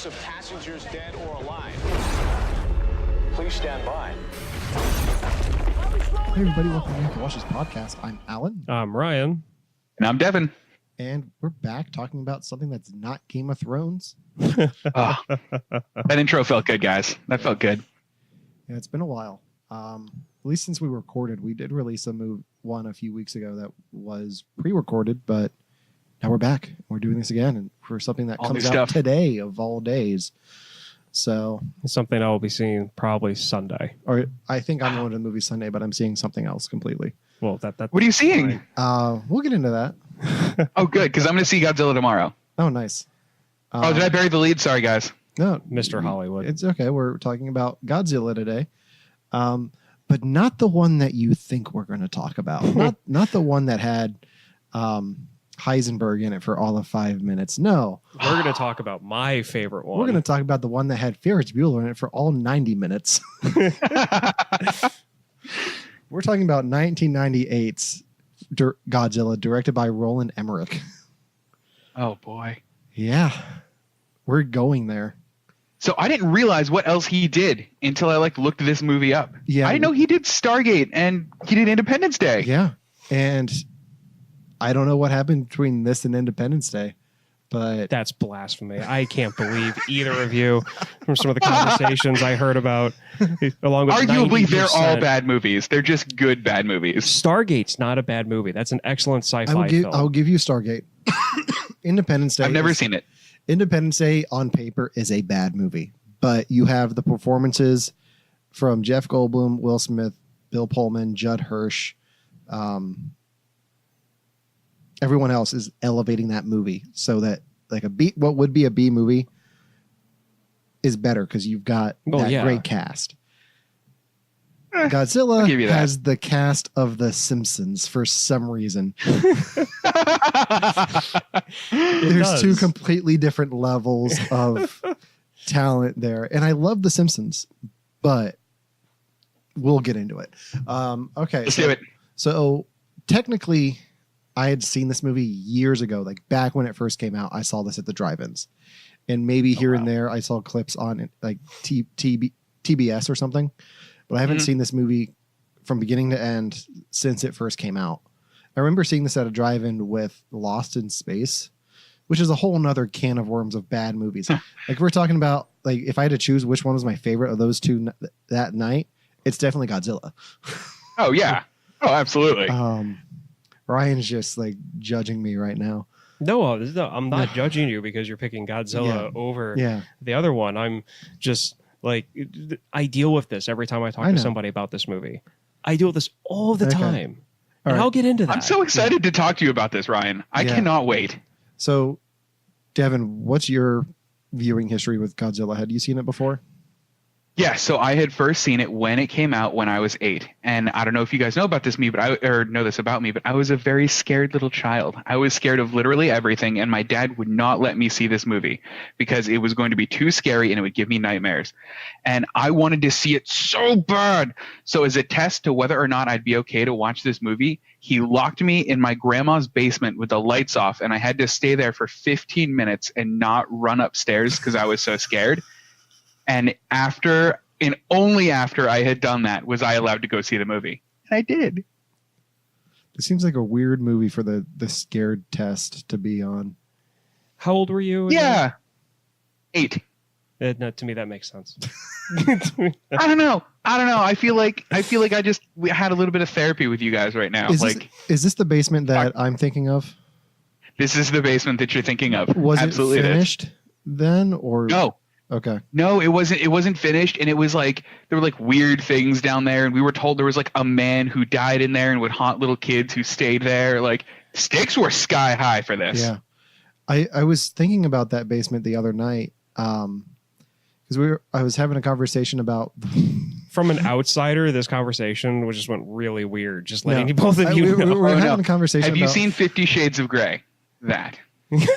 evidence of passengers dead or alive. Please stand by. Hey everybody, welcome back to Watch This Podcast. I'm Alan. I'm Ryan. And I'm Devin. And we're back talking about something that's not Game of Thrones. Oh, that intro felt good, guys. That felt good. Yeah, it's been a while. At least since we recorded. We did release one a few weeks ago that was pre-recorded, but now we're back. We're doing this again and for something that All comes new out stuff. today of all days. So, It's something I will be seeing probably Sunday. or I think I'm going to the movie Sunday, but I'm seeing something else completely. Well, that What are you seeing? We'll get into that. Oh, good, because I'm going to see Godzilla tomorrow. Oh, nice. Oh, did I bury the lead? Sorry, guys. No, Mr. Hollywood. It's okay. We're talking about Godzilla today, but not the one that you think we're going to talk about. not the one that had Heisenberg in it for all of 5 minutes. No, We're going to talk about my favorite one. we're going to talk about the one that had Ferris Bueller in it for all 90 minutes. We're talking about 1998's Godzilla, directed by Roland Emmerich. Oh, boy. Yeah, we're going there. So I didn't realize what else he did until I looked this movie up. Yeah. I didn't know he did Stargate and he did Independence Day. Yeah, and I don't know what happened between this and Independence Day, but That's blasphemy. I can't believe either of you from some of the conversations I heard about. Along with Arguably, 90%. they're all bad movies. They're just good bad movies. Stargate's not a bad movie. That's an excellent sci-fi I'll film. give you Stargate. Independence Day. I've never seen it. Independence Day on paper is a bad movie, but you have the performances from Jeff Goldblum, Will Smith, Bill Pullman, Judd Hirsch. Everyone else is elevating that movie so that what would be a B movie is better because you've got that great cast. I'll Godzilla give you that. has the cast of The Simpsons for some reason. There's two completely different levels of talent there. And I love The Simpsons, but we'll get into it. Okay. Let's do it. So technically, I had seen this movie years ago, like back when it first came out. I saw this at the drive-ins. And maybe here and there, I saw clips on like TBS or something. But I haven't seen this movie from beginning to end since it first came out. I remember seeing this at a drive-in with Lost in Space, which is a whole nother can of worms of bad movies. Like we're talking about, like if I had to choose which one was my favorite of those two that night, it's definitely Godzilla. Oh, yeah. Oh, absolutely. Ryan's just like judging me right now. No, I'm not judging you because you're picking Godzilla over the other one. I'm just like, I deal with this every time I talk to somebody about this movie. I deal with this all the time. And I'll get into that. I'm so excited to talk to you about this, Ryan. I cannot wait. So, Devin, what's your viewing history with Godzilla? Had you seen it before? Yeah, so I had first seen it when it came out when I was 8. And I don't know if you guys know about this know this about me, but I was a very scared little child. I was scared of literally everything, and my dad would not let me see this movie because it was going to be too scary and it would give me nightmares. And I wanted to see it so bad. So as a test to whether or not I'd be okay to watch this movie, he locked me in my grandma's basement with the lights off, and I had to stay there for 15 minutes and not run upstairs because I was so scared. And only after I had done that was I allowed to go see the movie. And I did. It seems like a weird movie for the scared test to be on. How old were you? Yeah. 8. No, to me, that makes sense. I don't know. I feel like we had a little bit of therapy with you guys right now. Is this the basement that I'm thinking of? This is the basement that you're thinking of. Was Absolutely it finished then, or no? Okay. No, it wasn't finished, and it was like there were like weird things down there, and we were told there was like a man who died in there and would haunt little kids who stayed there. Like stakes were sky high for this. Yeah. I was thinking about that basement the other night because I was having a conversation about. From an outsider, this conversation just went really weird. Just letting both of you know. We were having a conversation. Have you seen 50 Shades of Grey? That.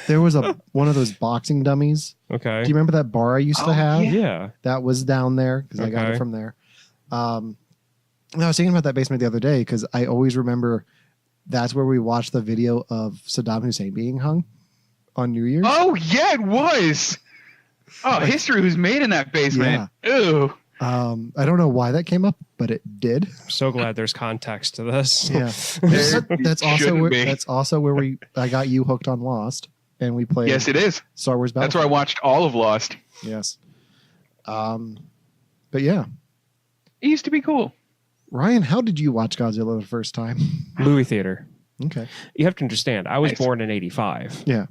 There was one of those boxing dummies. Okay. Do you remember that bar I used to have? Yeah. That was down there because I got it from there. And I was thinking about that basement the other day because I always remember that's where we watched the video of Saddam Hussein being hung on New Year's. Oh, yeah, it was. Oh, history was made in that basement. Yeah. Ooh. I don't know why that came up, but it did. I'm so glad there's context to this. Yeah. That's also where I got you hooked on Lost, and we played. Yes, it is Star Wars Battlefront. That's where I watched all of Lost. Yes. But yeah, it used to be cool. Ryan, how did you watch Godzilla the first time? Movie theater. Okay. You have to understand, I was born in 85. Yeah.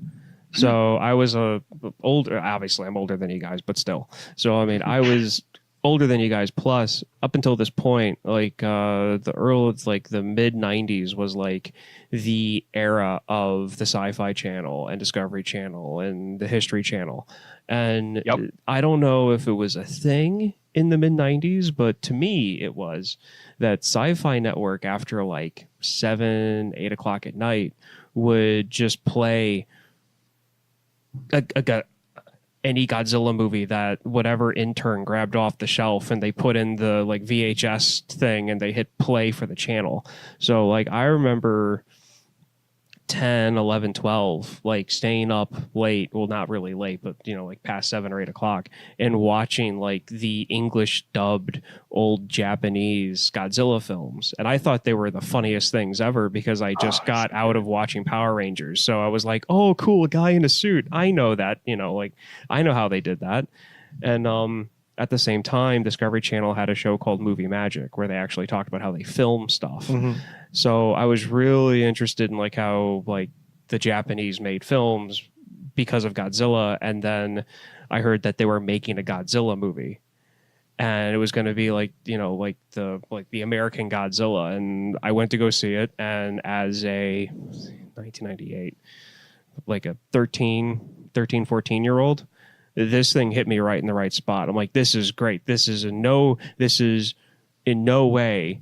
So I was older. Obviously, I'm older than you guys, but still. So I mean, I was older than you guys. Plus, up until this point, like the mid 90s was like the era of the Sci-Fi Channel and Discovery Channel and the History Channel. And I don't know if it was a thing in the mid 90s, but to me, it was that Sci-Fi Network after like 7, 8 o'clock at night would just play any Godzilla movie that whatever intern grabbed off the shelf, and they put in the like VHS thing and they hit play for the channel. So like I remember 10, 11, 12, like staying up late, well, not really late, but you know, like past 7 or 8 o'clock, and watching like the English dubbed old Japanese Godzilla films. And I thought they were the funniest things ever because I just got out of watching Power Rangers. So I was like, oh, cool, a guy in a suit. I know that, you know, like I know how they did that. And at the same time, Discovery Channel had a show called Movie Magic where they actually talked about how they film stuff. Mm-hmm. So I was really interested in like how like the Japanese made films because of Godzilla. And then I heard that they were making a Godzilla movie, and it was going to be like, you know, like the American Godzilla. And I went to go see it. And as a 1998, like a 13, 14-year-old, this thing hit me right in the right spot. I'm like, this is great. This is in no way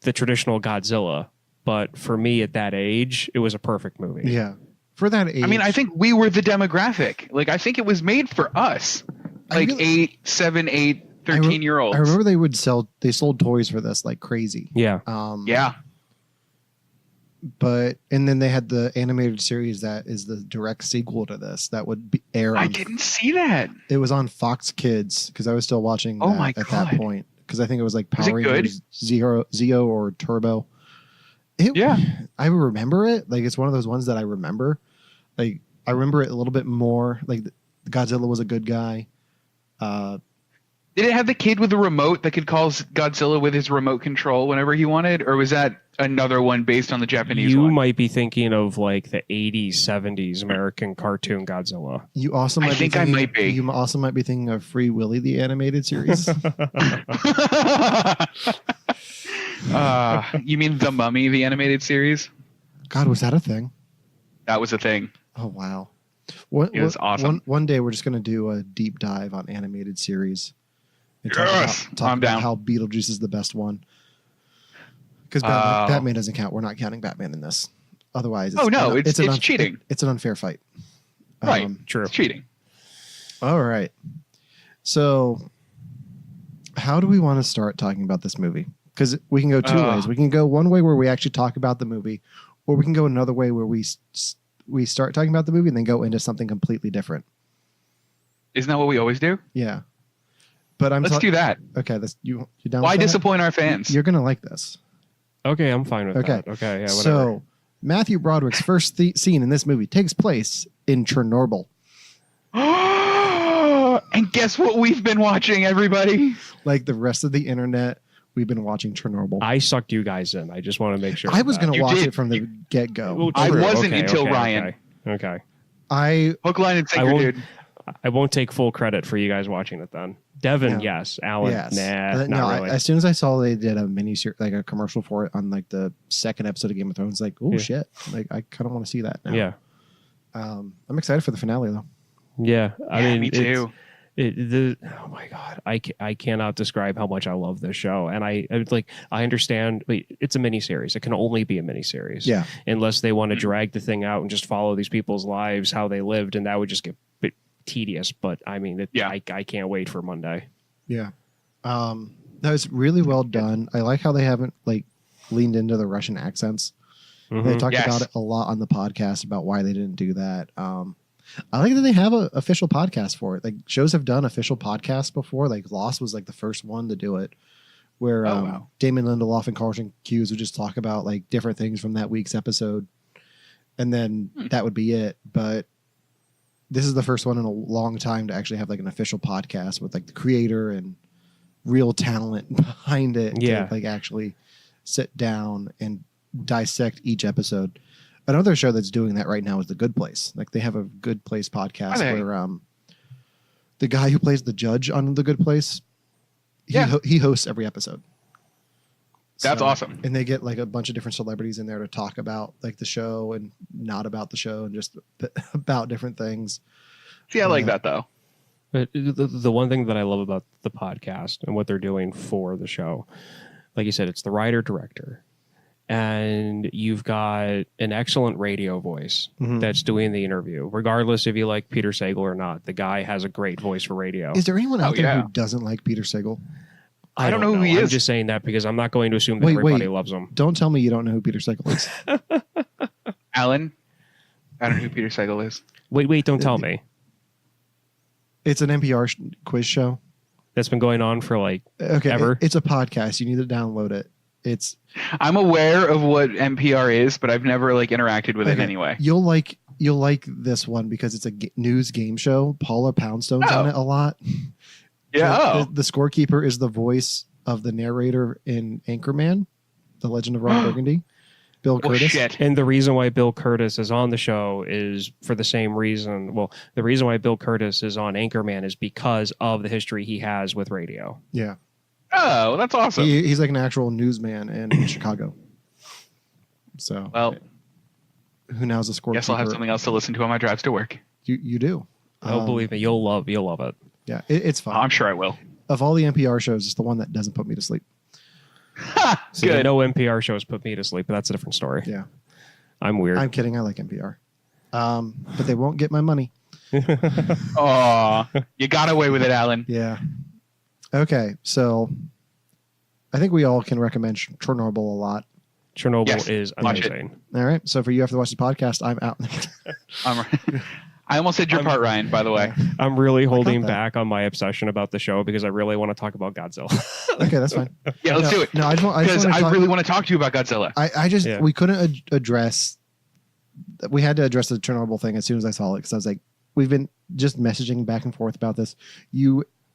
the traditional Godzilla, but for me at that age, it was a perfect movie. Yeah. For that age. I mean, I think we were the demographic. Like, I think it was made for us. Like 8, 7, 8, 13-year-olds. I remember they sold toys for this like crazy. Yeah. Yeah. But and then they had the animated series that is the direct sequel to this that would air. I didn't see that. It was on Fox Kids because I was still watching that at that point. Because I think it was like Power Rangers Zeo or Turbo. I remember it. Like it's one of those ones that I remember. Like I remember it a little bit more. Like Godzilla was a good guy. Did it have the kid with the remote that could call Godzilla with his remote control whenever he wanted? Or was that another one based on the Japanese one? You might be thinking of like the 80s, 70s American cartoon Godzilla. You also might You also might be thinking of Free Willy, the animated series. You mean The Mummy, the animated series? God, was that a thing? That was a thing. Oh, wow. It was awesome. One day we're just going to do a deep dive on animated series. Yes, talk about how Beetlejuice is the best one. Because Batman doesn't count. We're not counting Batman in this. Otherwise, it's cheating. It's an unfair fight. Right. True. It's cheating. All right. So, how do we want to start talking about this movie? Because we can go two ways. We can go one way where we actually talk about the movie, or we can go another way where we start talking about the movie and then go into something completely different. Isn't that what we always do? Yeah. But let's do that. Okay, you down? Why disappoint our fans? You're gonna like this. Okay, I'm fine with that. Okay, yeah, whatever. So Matthew Broderick's first scene in this movie takes place in Chernobyl. And guess what we've been watching, everybody? Like the rest of the internet, we've been watching Chernobyl. I sucked you guys in. I just want to make sure. I was gonna watch it from the get-go. Well, I wasn't until Ryan. Okay. Hook, line, and sinker, dude. I won't take full credit for you guys watching it then. Devon, yes. Allen, yes. Not really. As soon as I saw they did a like a commercial for it on like the second episode of Game of Thrones, like, oh shit, like I kind of want to see that now. Yeah. I'm excited for the finale though. Yeah, I mean, me too. Oh my god, I cannot describe how much I love this show, and I understand. It's a miniseries. It can only be a miniseries. Yeah. Unless they want to drag the thing out and just follow these people's lives, how they lived, and that would just get a bit tedious. But I mean, I can't wait for Monday. Yeah. That was really well done. I like how they haven't like leaned into the Russian accents. Mm-hmm. They talked about it a lot on the podcast about why they didn't do that. I like that they have an official podcast for it. Like shows have done official podcasts before. Like Lost was like the first one to do it, where Damon Lindelof and Carlton Cuse would just talk about like different things from that week's episode, and then that would be it. But this is the first one in a long time to actually have like an official podcast with like the creator and real talent behind it. Yeah, to, like actually sit down and dissect each episode. Another show that's doing that right now is The Good Place. Like they have a Good Place podcast where the guy who plays the judge on The Good Place, he hosts every episode. That's awesome. And they get like a bunch of different celebrities in there to talk about like the show and not about the show and just about different things. See, I like that though. But the one thing that I love about the podcast and what they're doing for the show, like you said, it's the writer director. And you've got an excellent radio voice that's doing the interview, regardless if you like Peter Sagal or not. The guy has a great voice for radio. Is there anyone out there who doesn't like Peter Sagal? I don't know who he is. I'm just saying that because I'm not going to assume that everybody loves him. Don't tell me you don't know who Peter Sagal is. Alan, I don't know who Peter Sagal is. Wait, don't tell me. It's an NPR quiz show that's been going on for like ever. It's a podcast. You need to download it. I'm aware of what NPR is, but I've never like interacted with it anyway. You'll like this one because it's a news game show. Paula Poundstone's on it a lot. Yeah. The scorekeeper is the voice of the narrator in Anchorman, The Legend of Ron Burgundy, Bill Curtis. Shit. And the reason why Bill Curtis is on the show is for the same reason. Well, the reason why Bill Curtis is on Anchorman is because of the history he has with radio. Yeah. Oh, that's awesome. He's like an actual newsman in Chicago. So, well, who now's the scorekeeper? Guess I'll have something else to listen to on my drives to work. You do. Oh, believe me, you'll love it. Yeah, it's fun. I'm sure I will. Of all the NPR shows, it's the one that doesn't put me to sleep. So good. No NPR shows put me to sleep, but that's a different story. Yeah, I'm weird. I'm kidding. I like NPR, but they won't get my money. Oh, you got away with it, Alan. Yeah. Okay, so I think we all can recommend Chernobyl a lot. Chernobyl is amazing. All right, so for you have to watch the podcast. I'm out. I almost said your part, Ryan, by the way. I'm really holding back on my obsession about the show because I really want to talk about Godzilla. Okay, that's fine. Yeah, let's do it. No, because I really want to talk to you about Godzilla. We couldn't address. We had to address the Chernobyl thing as soon as I saw it because I was like, we've been just messaging back and forth about this.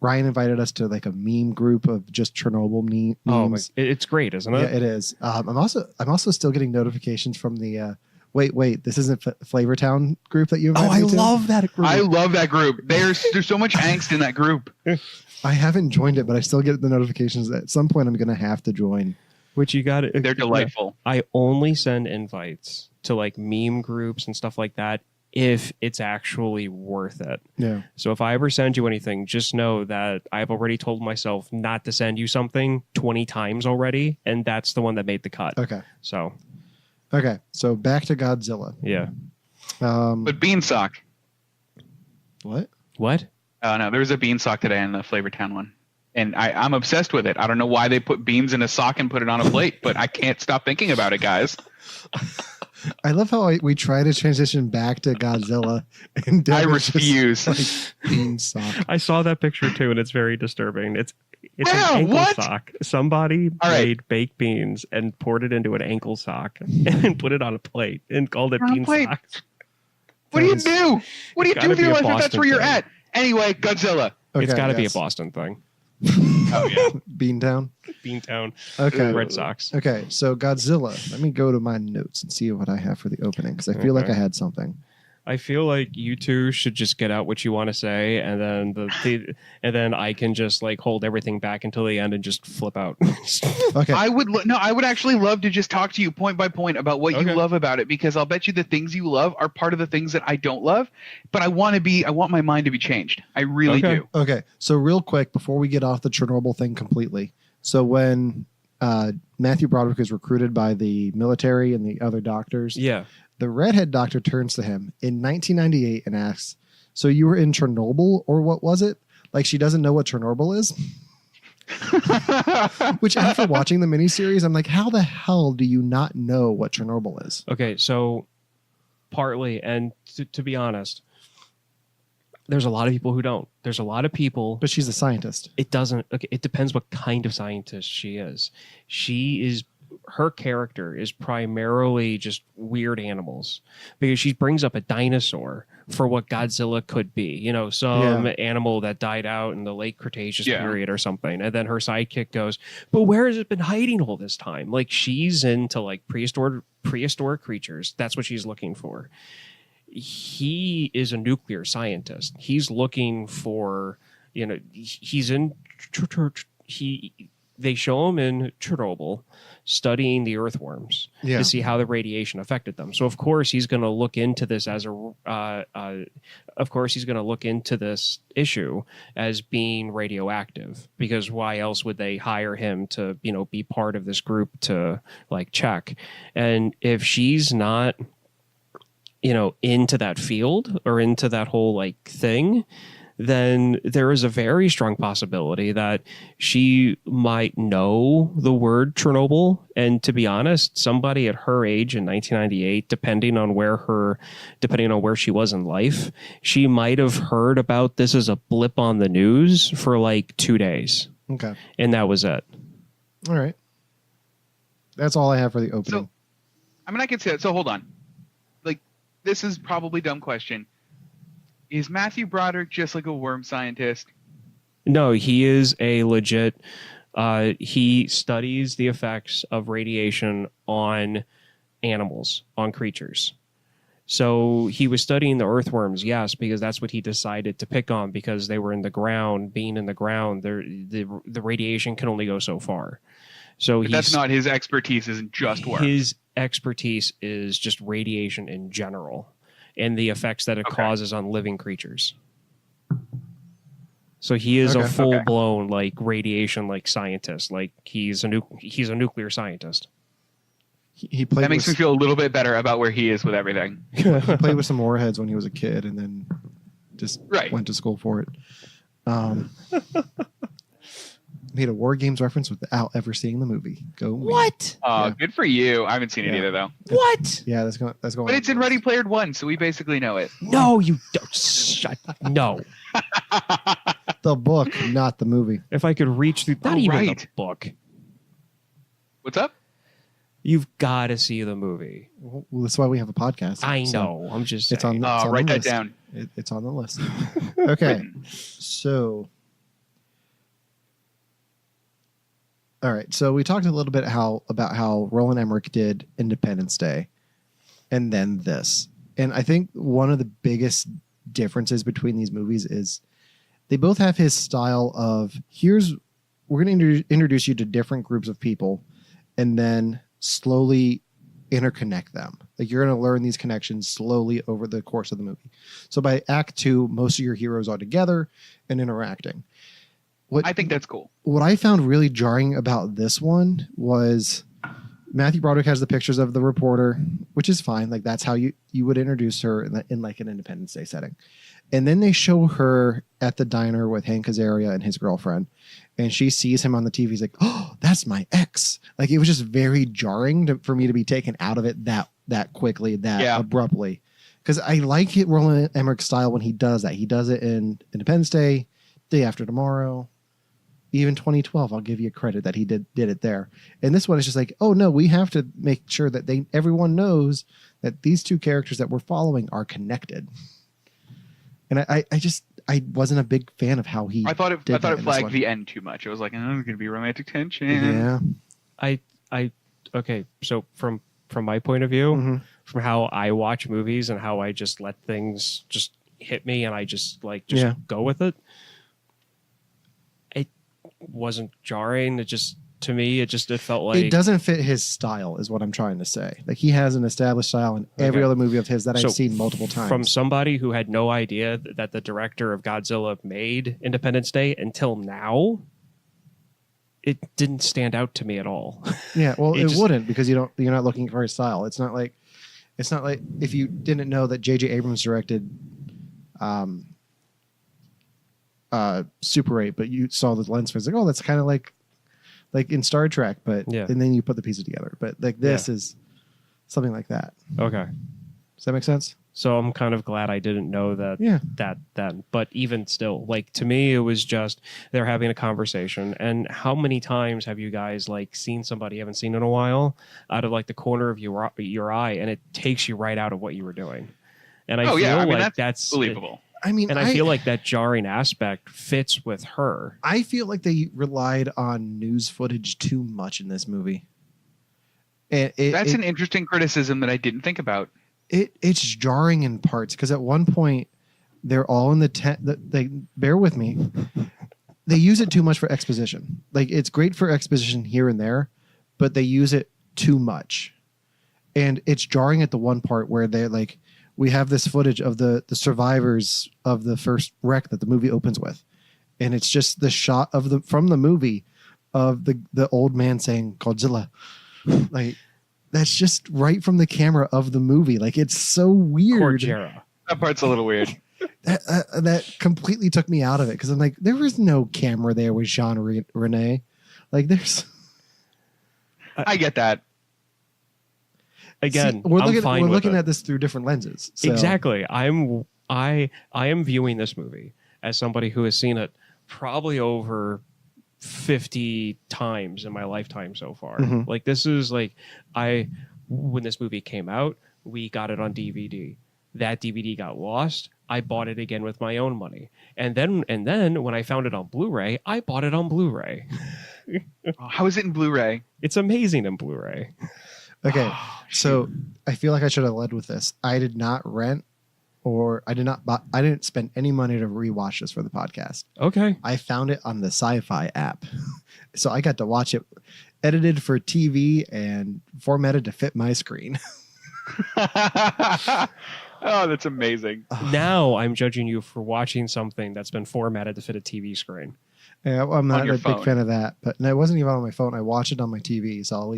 Ryan invited us to like a meme group of just Chernobyl memes. Oh, it's great, isn't it? Yeah, it is. I'm also still getting notifications from the. Wait! This isn't Flavortown group that you. I love that group. I love that group. There's so much angst in that group. I haven't joined it, but I still get the notifications. At some point, I'm going to have to join. Which you got. They're delightful. I only send invites to like meme groups and stuff like that if it's actually worth it. Yeah. So if I ever send you anything, just know that I've already told myself not to send you something 20 times already, and that's the one that made the cut. Okay. So back to Godzilla. Yeah. But Beanstalk. What? Oh, no, there was a Beanstalk today in the Flavortown one. And I'm obsessed with it. I don't know why they put beans in a sock and put it on a plate, but I can't stop thinking about it, guys. I love how we try to transition back to Godzilla. And I refuse. Beanstalk. I saw that picture too, and it's very disturbing. It's an ankle sock. Somebody made baked beans and poured it into an ankle sock and put it on a plate and called it Beanstalk. What do you do? What do you do if you realize that that's where you're at? Anyway, Godzilla. Okay, it's got to be a Boston thing. Oh, yeah. Beantown. Okay. Red Sox. Okay, so Godzilla. Let me go to my notes and see what I have for the opening because I feel like I had something. I feel like you two should just get out what you want to say, and then and then I can just like hold everything back until the end and just flip out. Okay. I would actually love to just talk to you point by point about what you love about it, because I'll bet you the things you love are part of the things that I don't love, but I want my mind to be changed. I really do. Okay. So real quick before we get off the Chernobyl thing completely. So when Matthew Broderick is recruited by the military and the other doctors. Yeah. The redhead doctor turns to him in 1998 and asks, "So you were in Chernobyl, or what was it?" Like she doesn't know what Chernobyl is. Which after watching the miniseries, I'm like, how the hell do you not know what Chernobyl is? Okay, so partly, and to be honest, There's a lot of people who don't. There's a lot of people. But she's a scientist. It doesn't. Okay, it depends what kind of scientist she is. Her character is primarily just weird animals because she brings up a dinosaur for what Godzilla could be. You know, some animal that died out in the late Cretaceous period or something. And then her sidekick goes, but where has it been hiding all this time? Like, she's into like prehistoric creatures. That's what she's looking for. He is a nuclear scientist. He's looking for, you know, he's in they show him in Chernobyl studying the earthworms to see how the radiation affected them. So of course he's going to look into this as he's going to look into this issue as being radioactive, because why else would they hire him to, you know, be part of this group to like check? And if she's not, you know, into that field or into that whole like thing, then there is a very strong possibility that she might know the word Chernobyl. And to be honest, somebody at her age in 1998, depending on where she was in life, she might have heard about this as a blip on the news for like 2 days. Okay. And that was it. All right. That's all I have for the opening. So, I mean, I can see that. So hold on. Like, this is probably a dumb question. Is Matthew Broderick just like a worm scientist? No, he is a legit. He studies the effects of radiation on animals, on creatures. So he was studying the earthworms, yes, because that's what he decided to pick on, because they were in the ground. Being in the ground, the radiation can only go so far. So that's not his expertise. Isn't just worms. His expertise is just radiation in general and the effects that it causes on living creatures. So he is a full-blown like radiation like scientist. Like he's a nuclear scientist. He played. That makes me feel a little bit better about where he is with everything. He played with some warheads when he was a kid, and then just went to school for it. Made a War Games reference without ever seeing the movie. Go me. What? Good for you. I haven't seen it either, though. What? Yeah, that's going. But it's in Ready Player One, so we basically know it. No, you don't. Shut. No. The book, not the movie. If I could reach through, not even the book. What's up? You've got to see the movie. Well, that's why we have a podcast. I know. I'm just saying. It's on. Write the that list. down. It's on the list. Okay, so. All right, so we talked a little bit about how Roland Emmerich did Independence Day, and then this. And I think one of the biggest differences between these movies is they both have his style of we're going to introduce you to different groups of people, and then slowly interconnect them. Like you're going to learn these connections slowly over the course of the movie. So by Act 2, most of your heroes are together and interacting. I think that's cool. What I found really jarring about this one was Matthew Broderick has the pictures of the reporter, which is fine. Like that's how you would introduce her in like an Independence Day setting. And then they show her at the diner with Hank Azaria and his girlfriend. And she sees him on the TV. He's like, oh, that's my ex. Like it was just very jarring for me to be taken out of it that quickly, abruptly. Because I like it, Roland Emmerich's style when he does that. He does it in Independence Day, Day After Tomorrow. Even 2012, I'll give you credit that he did it there. And this one is just like, oh no, we have to make sure that everyone knows that these two characters that we're following are connected. And I wasn't a big fan of how he. I thought it flagged the end too much. It was like, oh, there's gonna be romantic tension. Yeah. Okay. So from my point of view, from how I watch movies and how I just let things just hit me and I just go with it. Wasn't jarring. It felt like it doesn't fit his style is what I'm trying to say. Like he has an established style in every other movie of his that I've seen multiple times. From somebody who had no idea that the director of Godzilla made Independence Day until now, it didn't stand out to me at all. Yeah, well, it wouldn't because you're not looking for his style. It's not like if you didn't know that J.J. Abrams directed Super 8, but you saw the lens flare. It's like, oh, that's kind of like in Star Trek, but and then you put the pieces together. But like this is something like that. Okay. Does that make sense? So I'm kind of glad I didn't know that then. But even still, like, to me, it was just they're having a conversation. And how many times have you guys like seen somebody you haven't seen in a while out of like the corner of your eye, and it takes you right out of what you were doing? And I feel like that's believable. I feel like that jarring aspect fits with her. I feel like they relied on news footage too much in this movie. That's an interesting criticism that I didn't think about. It's jarring in parts because at one point they're all in the tent. They bear with me. They use it too much for exposition. Like, it's great for exposition here and there, but they use it too much, and it's jarring at the one part where they're like, we have this footage of the survivors of the first wreck that the movie opens with. And it's just the shot of from the movie of the old man saying Godzilla. Like, that's just right from the camera of the movie. Like, it's so weird. Cordera. That part's a little weird. That completely took me out of it. Cause I'm like, there was no camera there with Jean Rene. Like, there's. I get that. Again, we're looking at this through different lenses. So. Exactly. I am viewing this movie as somebody who has seen it probably over 50 times in my lifetime so far. Mm-hmm. Like, this is like, when this movie came out, we got it on DVD. That DVD got lost. I bought it again with my own money. And then when I found it on Blu-ray, I bought it on Blu-ray. How is it in Blu-ray? It's amazing in Blu-ray. Okay, so I feel like I should have led with this. I did not rent, or I didn't spend any money to rewatch this for the podcast. Okay. I found it on the Sci-Fi app. So I got to watch it edited for TV and formatted to fit my screen. Oh, that's amazing. Now I'm judging you for watching something that's been formatted to fit a TV screen. Yeah, I'm not a phone. big fan of that. But no, it wasn't even on my phone. I watched it on my TV, so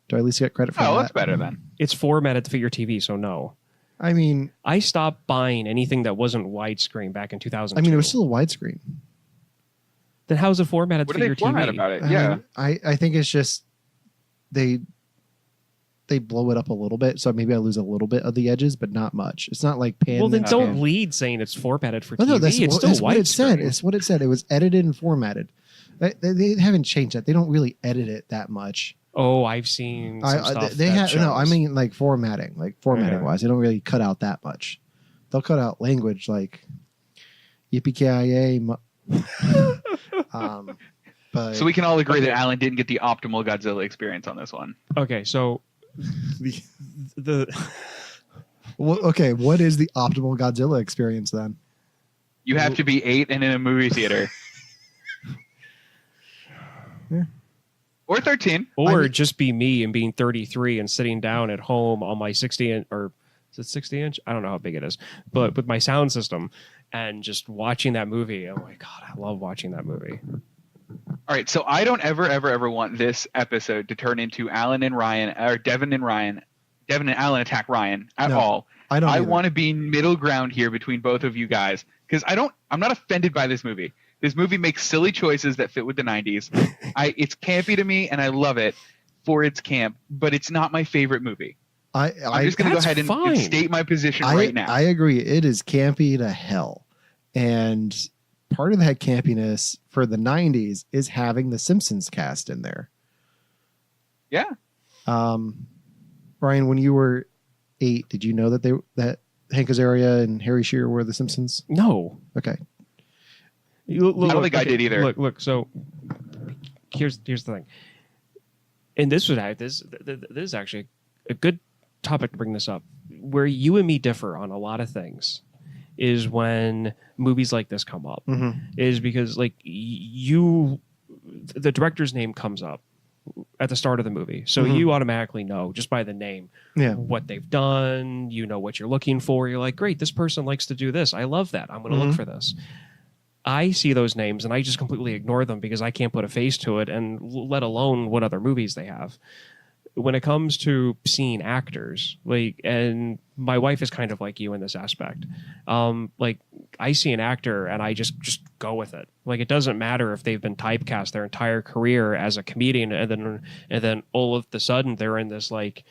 do I at least get credit for that? Oh, that's better then. It's formatted to fit your TV, so no. I mean, I stopped buying anything that wasn't widescreen back in 2002. I mean, it was still widescreen. Then how's it formatted to fit your format TV? about it? Yeah. I think it's just they blow it up a little bit, so maybe I lose a little bit of the edges, but not much. It's not like pan. Well, then don't lead saying it's formatted for TV. No, that's it's still what it said. widescreen. It's what it said. It was edited and formatted. They haven't changed that. They don't really edit it that much. Oh, I've seen some stuff. They have no. I mean, like formatting Okay. wise, they don't really cut out that much. They'll cut out language like yippee-ki-yay. But So we can all agree that Alan didn't get the optimal Godzilla experience on this one. Okay, so okay, what is the optimal Godzilla experience then? You have to be 8 and in a movie theater. Yeah. Or 13. or just be me and being 33 and sitting down at home on my 60-inch, or is it 60-inch? I don't know how big it is, but with my sound system and just watching that movie. Oh my God, I love watching that movie. All right, so I don't ever want this episode to turn into Alan and Ryan, or Devon and Alan attack Ryan at all. I want to be middle ground here between both of you guys, because I'm not offended by this movie. This movie makes silly choices that fit with the 90s. It's campy to me, and I love it for its camp, but it's not my favorite movie. I'm just going to go ahead and state my position right now. I agree. It is campy to hell. And part of that campiness for the 90s is having the Simpsons cast in there. Yeah. Ryan, when you were 8, did you know that Hank Azaria and Harry Shearer were the Simpsons? No. Okay. I don't think I did either. Look. So here's the thing, and this is actually a good topic to bring this up. Where you and me differ on a lot of things is when movies like this come up. Mm-hmm. Is because like the director's name comes up at the start of the movie, so Mm-hmm. you automatically know just by the name what they've done. You know what you're looking for. You're like, great, this person likes to do this. I love that. I'm going to look for this. I see those names and I just completely ignore them because I can't put a face to it, and let alone what other movies they have. When it comes to seeing actors, like, and my wife is kind of like you in this aspect. Like, I see an actor and I just go with it. Like, it doesn't matter if they've been typecast their entire career as a comedian, and then all of the sudden they're in this, like,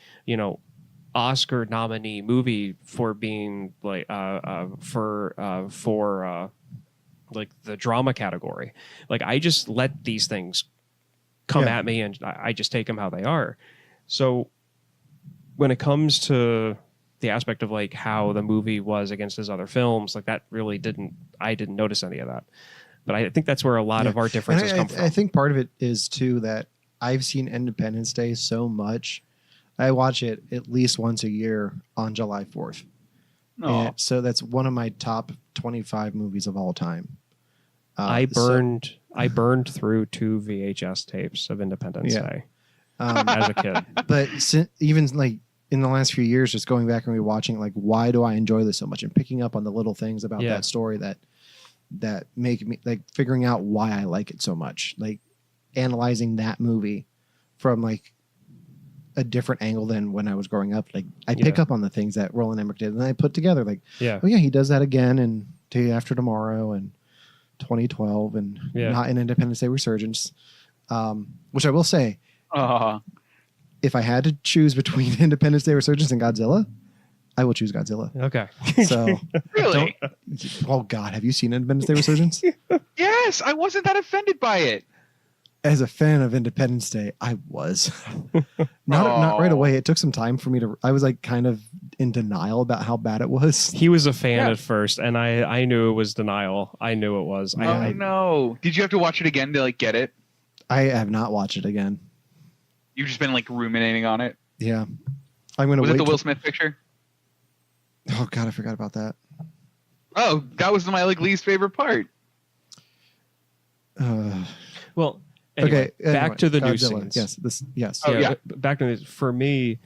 Oscar nominee movie for being like like the drama category. Like I just let these things come at me and I just take them how they are. So when it comes to the aspect of like how the movie was against his other films, like that really I didn't notice any of that. But I think that's where a lot of our differences come from. I think part of it is too that I've seen Independence Day so much. I watch it at least once a year on July 4th. And so that's one of my top 25 movies of all time. I burned through 2 VHS tapes of Independence Day as a kid. But even like in the last few years, just going back and rewatching, like, why do I enjoy this so much? And picking up on the little things about that story that make me, like, figuring out why I like it so much. Like, analyzing that movie from, like, a different angle than when I was growing up. Like, I pick up on the things that Roland Emmerich did, and I put together, like, oh, yeah, he does that again in Day After Tomorrow and 2012 and not in Independence Day Resurgence. Which I will say, if I had to choose between Independence Day Resurgence and Godzilla, I will choose Godzilla. Okay. So really? Oh God, have you seen Independence Day Resurgence? Yes, I wasn't that offended by it. As a fan of Independence Day, I was. Not right away. It took some time for me to. I was like kind of in denial about how bad it was. He was a fan at first, and I knew it was denial. I knew it was. No! Did you have to watch it again to like get it? I have not watched it again. You've just been like ruminating on it. Yeah, I'm gonna. Was it the Will Smith picture? Oh God, I forgot about that. Oh, that was my like least favorite part. Well. Anyway, back to the new scenes. Yes. Oh, yeah. Back to this. For me,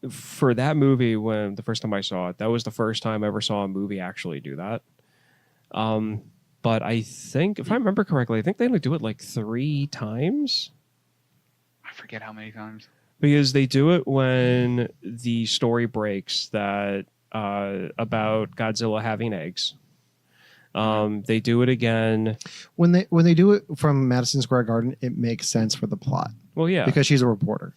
for that movie, when the first time I saw it, that was the first time I ever saw a movie actually do that. But I think, if I remember correctly, I think they only do it like 3 times. I forget how many times. Because they do it when the story breaks that about Godzilla having eggs. They do it again when they do it from Madison Square Garden. It makes sense for the plot. Well, yeah, because she's a reporter.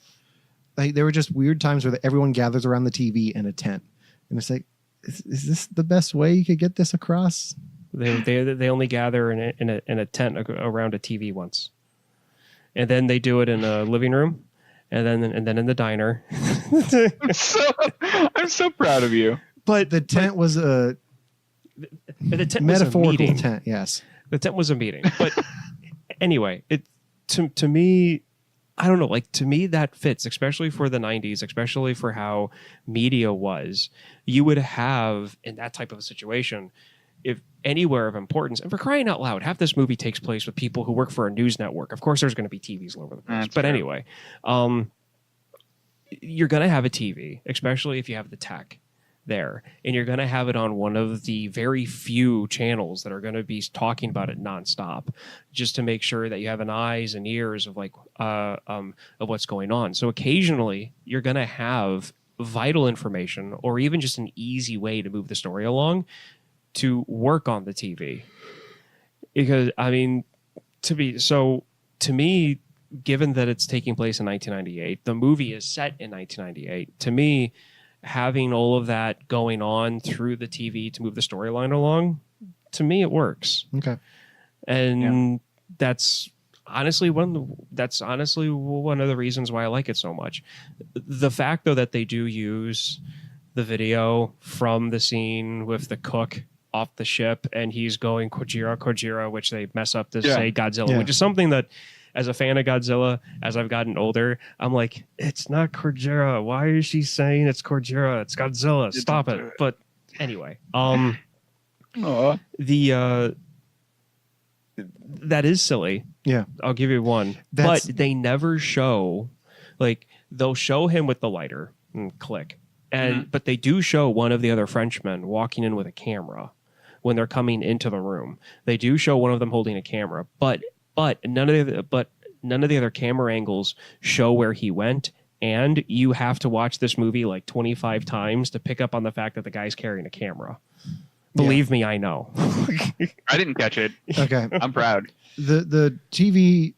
Like, there were just weird times where everyone gathers around the TV in a tent, and it's like, is this the best way you could get this across? They only gather in a tent around a TV once, and then they do it in a living room, and then in the diner. I'm so proud of you. But the tent was a. The tent metaphorical was a meeting. Tent, yes. The tent was a meeting. But anyway, it to me, I don't know, like, to me that fits, especially for the 90s, especially for how media was. You would have, in that type of a situation, if anywhere of importance, and for crying out loud, half this movie takes place with people who work for a news network. Of course, there's going to be TVs all over the place. But anyway, you're going to have a TV, especially if you have the tech there, and you're going to have it on one of the very few channels that are going to be talking about it nonstop, just to make sure that you have an eyes and ears of like of what's going on. So occasionally you're going to have vital information or even just an easy way to move the story along to work on the TV. Because I mean, to me, given that it's taking place in 1998, the movie is set in 1998. To me, having all of that going on through the TV to move the storyline along, to me, it works. Okay. And that's honestly one of the reasons why I like it so much. The fact, though, that they do use the video from the scene with the cook off the ship and he's going Kojira, which they mess up to say Godzilla, which is something that, as a fan of Godzilla, as I've gotten older, I'm like, it's not Kojira. Why is she saying it's Kojira? It's Godzilla. Stop it. But anyway, that is silly. Yeah. I'll give you one. But they never show, like, they'll show him with the lighter and click. But they do show one of the other Frenchmen walking in with a camera when they're coming into the room. They do show one of them holding a camera, but none of the other camera angles show where he went, and you have to watch this movie like 25 times to pick up on the fact that the guy's carrying a camera. Believe me, I know. I didn't catch it. Okay. I'm proud. The TV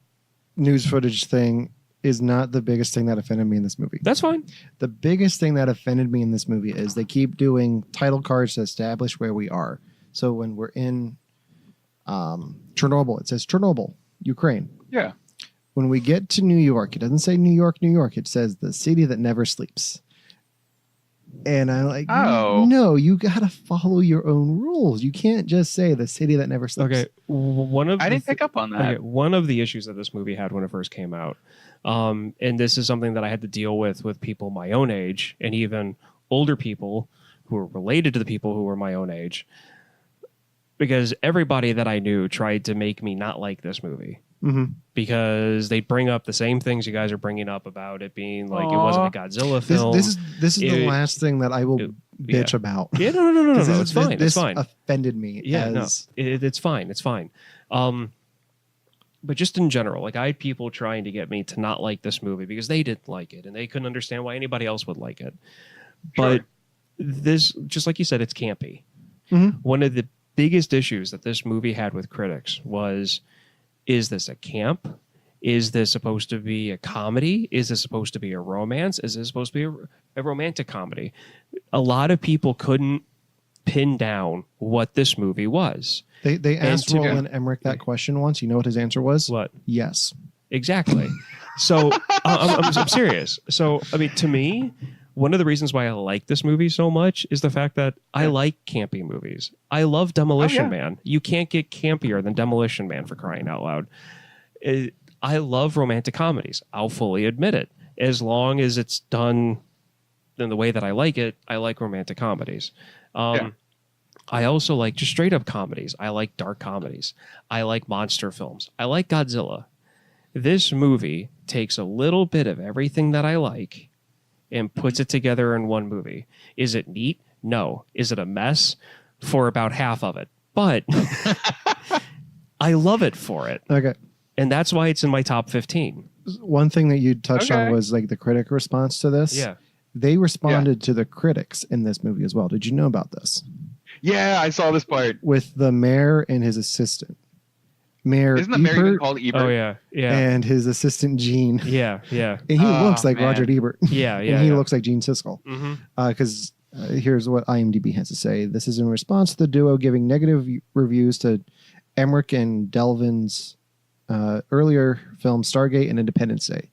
news footage thing is not the biggest thing that offended me in this movie. That's fine. The biggest thing that offended me in this movie is they keep doing title cards to establish where we are. So when we're in Chernobyl, it says Chernobyl, Ukraine. Yeah. When we get to New York, it doesn't say New York, New York. It says the city that never sleeps. And I'm like, no, you got to follow your own rules. You can't just say the city that never sleeps. Okay, I didn't pick up on that. Okay, one of the issues that this movie had when it first came out, and this is something that I had to deal with people my own age and even older people who were related to the people who were my own age, because everybody that I knew tried to make me not like this movie. Mm-hmm. Because they bring up the same things you guys are bringing up about it being like it wasn't a Godzilla film. This is the last thing that I will bitch about. Yeah, no. It's fine. This it's fine. Offended me. Yeah, it's fine. It's fine. But just in general, like I had people trying to get me to not like this movie because they didn't like it and they couldn't understand why anybody else would like it. Sure. But this, just like you said, it's campy. Mm-hmm. One of the biggest issues that this movie had with critics was, is this a camp? Is this supposed to be a comedy? Is this supposed to be a romance? Is this supposed to be a romantic comedy? A lot of people couldn't pin down what this movie was. They asked Roland Emmerich that question once. You know what his answer was? What? Yes. Exactly. So I'm serious. So, I mean, to me, one of the reasons why I like this movie so much is the fact that I like campy movies. I love Demolition Man. You can't get campier than Demolition Man, for crying out loud. I love romantic comedies. I'll fully admit it. As long as it's done in the way that I like it, I like romantic comedies. I also like just straight up comedies. I like dark comedies. I like monster films. I like Godzilla. This movie takes a little bit of everything that I like and puts it together in one movie. Is it neat? No. Is it a mess? For about half of it. But I love it for it. Okay. And that's why it's in my top 15. One thing that you touched on was like the critic response to this. Yeah. They responded to the critics in this movie as well. Did you know about this? Yeah, I saw this part. With the mayor and his assistant. Mayor Isn't the mayor even called Ebert? Oh, yeah. Yeah. And his assistant, Gene. Yeah. Yeah. And he looks like Roger Ebert. Yeah. Yeah. And he looks like Gene Siskel. Mm-hmm. Because here's what IMDb has to say. This is in response to the duo giving negative reviews to Emmerich and Delvin's earlier film Stargate and Independence Day.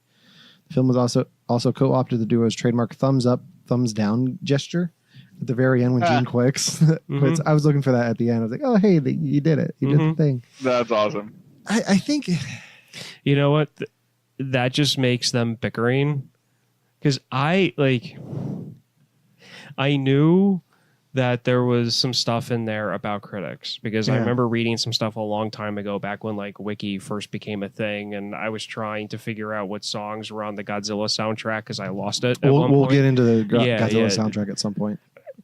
The film was also co-opted the duo's trademark thumbs up, thumbs down gesture at the very end when Gene quits. I was looking for that at the end. I was like, oh, hey, you did it. You did the thing. That's awesome. I think... You know what? That just makes them bickering. Because I knew that there was some stuff in there about critics because I remember reading some stuff a long time ago back when like Wiki first became a thing, and I was trying to figure out what songs were on the Godzilla soundtrack because I lost it. We'll get into the Godzilla soundtrack at some point.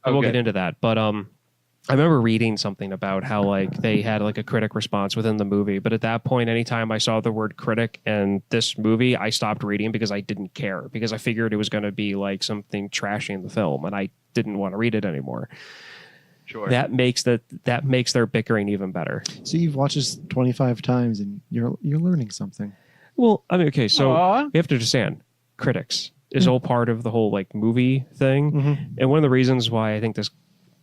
We'll get into that, but I remember reading something about how like they had like a critic response within the movie, but at that point, anytime I saw the word critic in this movie, I stopped reading because I didn't care because I figured it was going to be like something trashing the film, and I didn't want to read it anymore. Sure. That makes their bickering even better. So you've watched this 25 times and you're learning something. Well, I mean, okay, so we have to understand critics is all part of the whole like movie thing, and one of the reasons why I think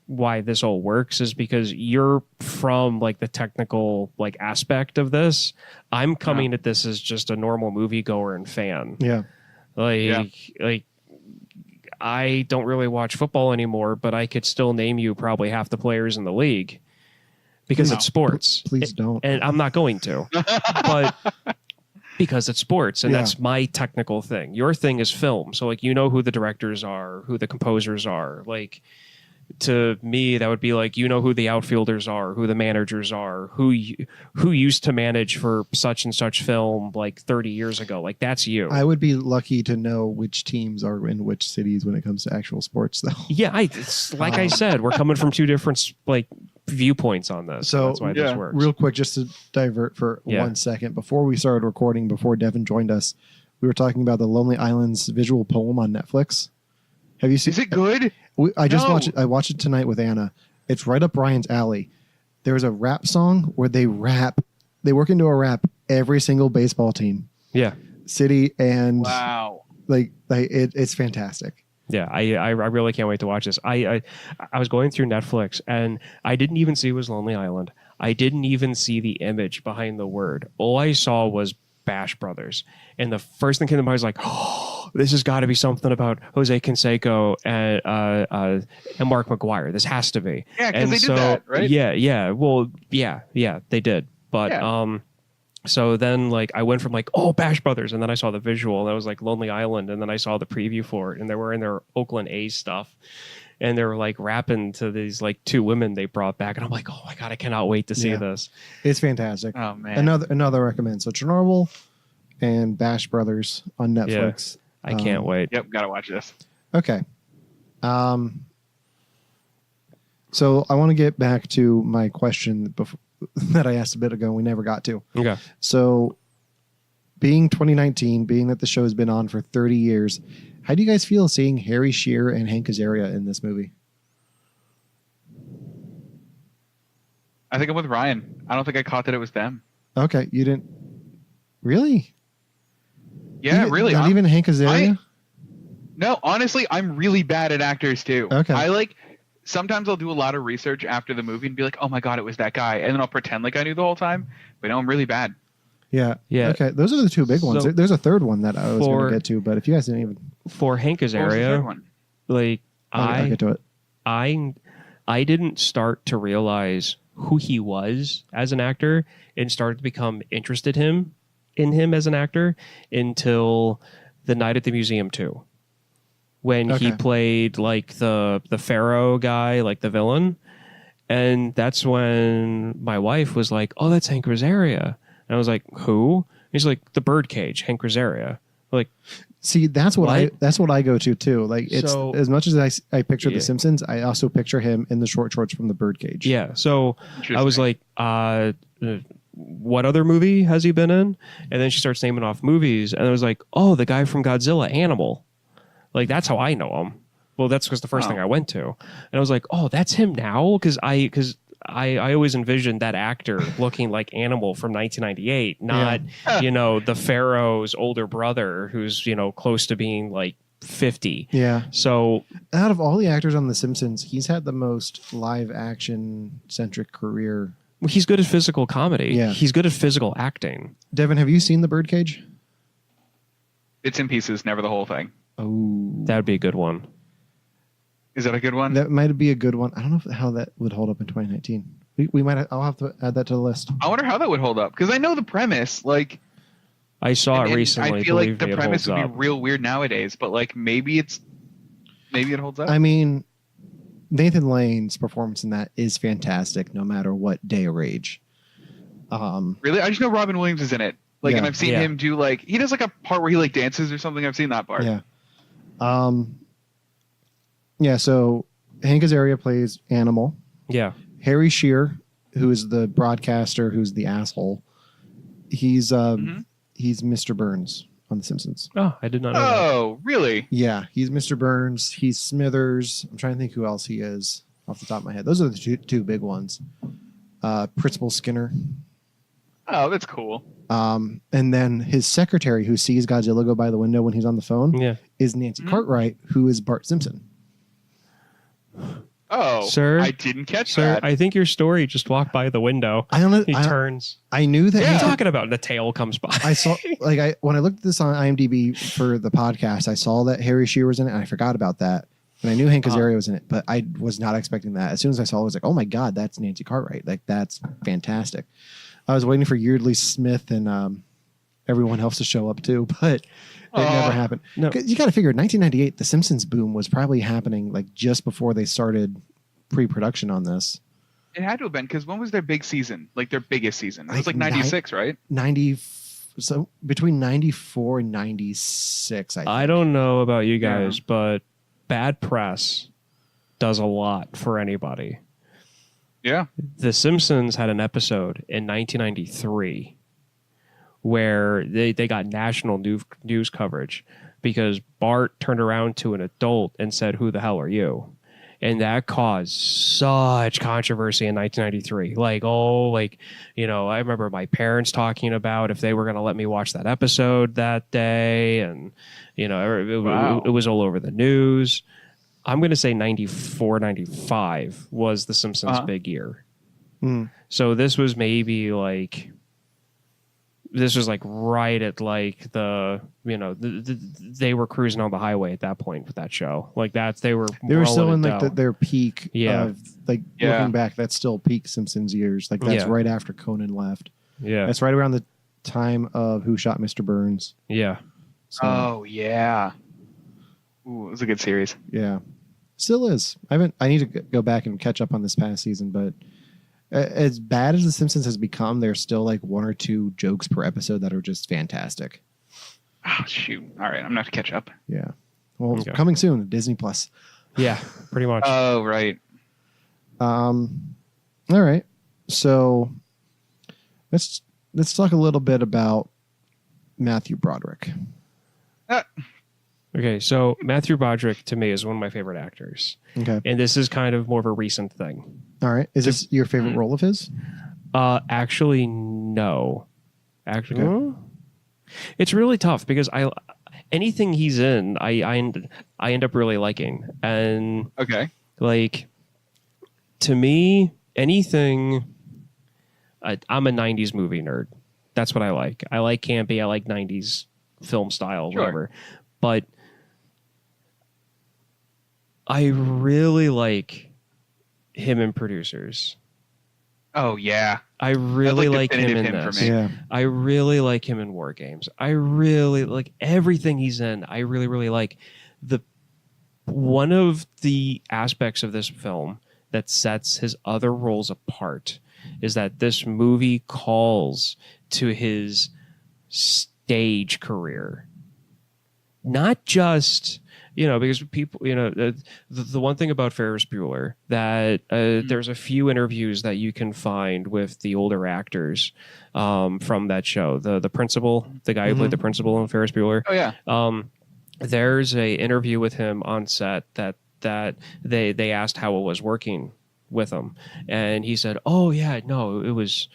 why this all works is because you're from like the technical like aspect of this. I'm coming at this as just a normal moviegoer and fan. Yeah. Like I don't really watch football anymore, but I could still name you probably half the players in the league because it's sports. Please don't. And I'm not going to. But because it's sports, and that's my technical thing. Your thing is film. So like you know who the directors are, who the composers are. Like to me, that would be like you know who the outfielders are, who the managers are, who used to manage for such and such film like 30 years ago. Like that's you. I would be lucky to know which teams are in which cities when it comes to actual sports, though. Yeah, it's like I said, we're coming from two different like viewpoints on this. So that's why this works. Real quick, just to divert for 1 second, before we started recording, before Devin joined us, we were talking about the Lonely Island's visual poem on Netflix. Have you seen? Is it good? I just watched it. I watched it tonight with Anna. It's right up Ryan's alley. There's a rap song where they work into a rap every single baseball team. Yeah. city, and wow. It's fantastic. Yeah, I really can't wait to watch this. I was going through Netflix and I didn't even see it was Lonely Island. I didn't even see the image behind the word. All I saw was Bash Brothers, and the first thing came to mind was like, oh, this has got to be something about Jose Canseco and Mark McGuire. This has to be. Yeah, because they did that, right? Yeah. Well, yeah, they did. But so then like I went from like, oh, Bash Brothers, and then I saw the visual and I was like Lonely Island, and then I saw the preview for it and they were in their Oakland A's stuff and they were like rapping to these like two women they brought back, and I'm like, oh my god, I cannot wait to see this. It's fantastic. Oh man. Another recommend. So Chernobyl and Bash Brothers on Netflix. Yeah, I can't wait. Yep, gotta watch this. Okay. So I want to get back to my question before that I asked a bit ago and we never got to. Okay. So being 2019, being that the show has been on for 30 years, how do you guys feel seeing Harry Shearer and Hank Azaria in this movie? I think I'm with Ryan. I don't think I caught that it was them. Okay, you didn't really? Yeah, really. Not even Hank Azaria? No, honestly, I'm really bad at actors too. Okay. Sometimes I'll do a lot of research after the movie and be like, oh my god, it was that guy, and then I'll pretend like I knew the whole time, but no, I'm really bad. Yeah. Yeah. Okay, those are the two big ones. So There's a third one that I was going to get to, but if you guys didn't even... For Hank What was the third Azaria, one? like I'll get to it. I didn't start to realize who he was as an actor and started to become interested in him as an actor until The Night at the Museum 2. When he played like the Pharaoh guy, like the villain. And that's when my wife was like, oh, that's Hank Azaria. And I was like, who? And he's like, the Birdcage, Hank Azaria. Like, see, that's what I go to too. Like, it's So- as much as I picture Yeah. The Simpsons, I also picture him in the short shorts from the Birdcage. yeah. So I was like, what other movie has he been in? And then she starts naming off movies. And I was like, oh, the guy from Godzilla, Animal. Like, that's how I know him. Well, that's because the first thing I went to. And I was like, oh, that's him now? Because I always envisioned that actor looking like Animal from 1998, not, the Pharaoh's older brother who's, close to being like 50. Yeah. So Out of all the actors on The Simpsons, he's had the most live action centric career. he's good at physical comedy. Yeah. He's good at physical acting. Devin, have you seen The Birdcage? It's in pieces, never the whole thing. Oh, That would be a good one. Is that a good one? that might be a good one. I don't know how that would hold up in 2019. We might. I'll have to add that to the list. I wonder how that would hold up, because I know the premise. Like, I saw and it recently. I feel like Believe the me, it premise would holds be up. real weird nowadays, but like maybe it holds up. I mean, Nathan Lane's performance in that is fantastic, no matter what day or age. Really, I just know Robin Williams is in it. Like, Yeah. and I've seen him do he does like a part where he like dances or something. I've seen that part. Yeah. Yeah. So Hank Azaria plays Animal. Yeah. Harry Shearer, who is the broadcaster, who's the asshole. He's he's Mr. Burns on The Simpsons. Oh, I did not know that. Oh, really? Yeah, he's Mr. Burns. He's Smithers. I'm trying to think who else he is off the top of my head. Those are the two big ones. Principal Skinner. Oh, that's cool. And then his secretary, who sees Godzilla go by the window when he's on the phone, is Nancy Cartwright, who is Bart Simpson. Oh, Sir, I didn't catch Sir, that. I think your story just walked by the window. I don't know. He turns. I knew that. What are you talking about? The tail comes by. I saw when I looked at this on IMDb for the podcast, I saw that Harry Shearer was in it, and I forgot about that. And I knew Hank Azaria was in it, but I was not expecting that. As soon as I saw it, I was like, "Oh my god, that's Nancy Cartwright! Like, that's fantastic." I was waiting for Yeardley Smith and everyone else to show up too, but it never happened. No. 'Cause you got to figure, 1998, the Simpsons boom was probably happening like just before they started pre-production on this. It had to have been, because when was their big season? Like their biggest season? It was like 96, right? 90. So between 94 and 96, I think. I don't know about you guys, but bad press does a lot for anybody. Yeah. The Simpsons had an episode in 1993 where they got national news coverage because Bart turned around to an adult and said, "Who the hell are you?" And that caused such controversy in 1993. I remember my parents talking about if they were going to let me watch that episode that day. And, it was all over the news. I'm going to say 94, 95 was The Simpsons' big year. Mm. So this was maybe right at they were cruising on the highway at that point with that show. They were still in their peak. Of looking back, that's still peak Simpsons years. That's right after Conan left. Yeah, that's right around the time of Who Shot Mr. Burns. Yeah. So, oh yeah. Ooh, it was a good series. Yeah, still is. I need to go back and catch up on this past season, but as bad as The Simpsons has become, there's still one or two jokes per episode that are just fantastic. Oh shoot! All right, I'm gonna have to catch up. Yeah. Well, coming soon, Disney Plus. Yeah, pretty much. Oh right. All right. So let's talk a little bit about Matthew Broderick. Okay, so Matthew Broderick to me is one of my favorite actors. Okay. And this is kind of more of a recent thing. All right. Is this your favorite role of his? Actually, no. Actually, it's really tough because anything he's in, I end up really liking. And to me, anything, I'm a 90s movie nerd. That's what I like. I like campy. I like 90s film style, whatever. But I really like him in Producers. Oh yeah, I really like him in this. Yeah. I really like him in War Games. I really like everything he's in. I really, really like one of the aspects of this film that sets his other roles apart is that this movie calls to his stage career. Not just, because people, the one thing about Ferris Bueller that there's a few interviews that you can find with the older actors from that show. The principal, the guy who played the principal in Ferris Bueller. Oh yeah. There's a interview with him on set that they asked how it was working with him, and he said, "Oh yeah, no, it was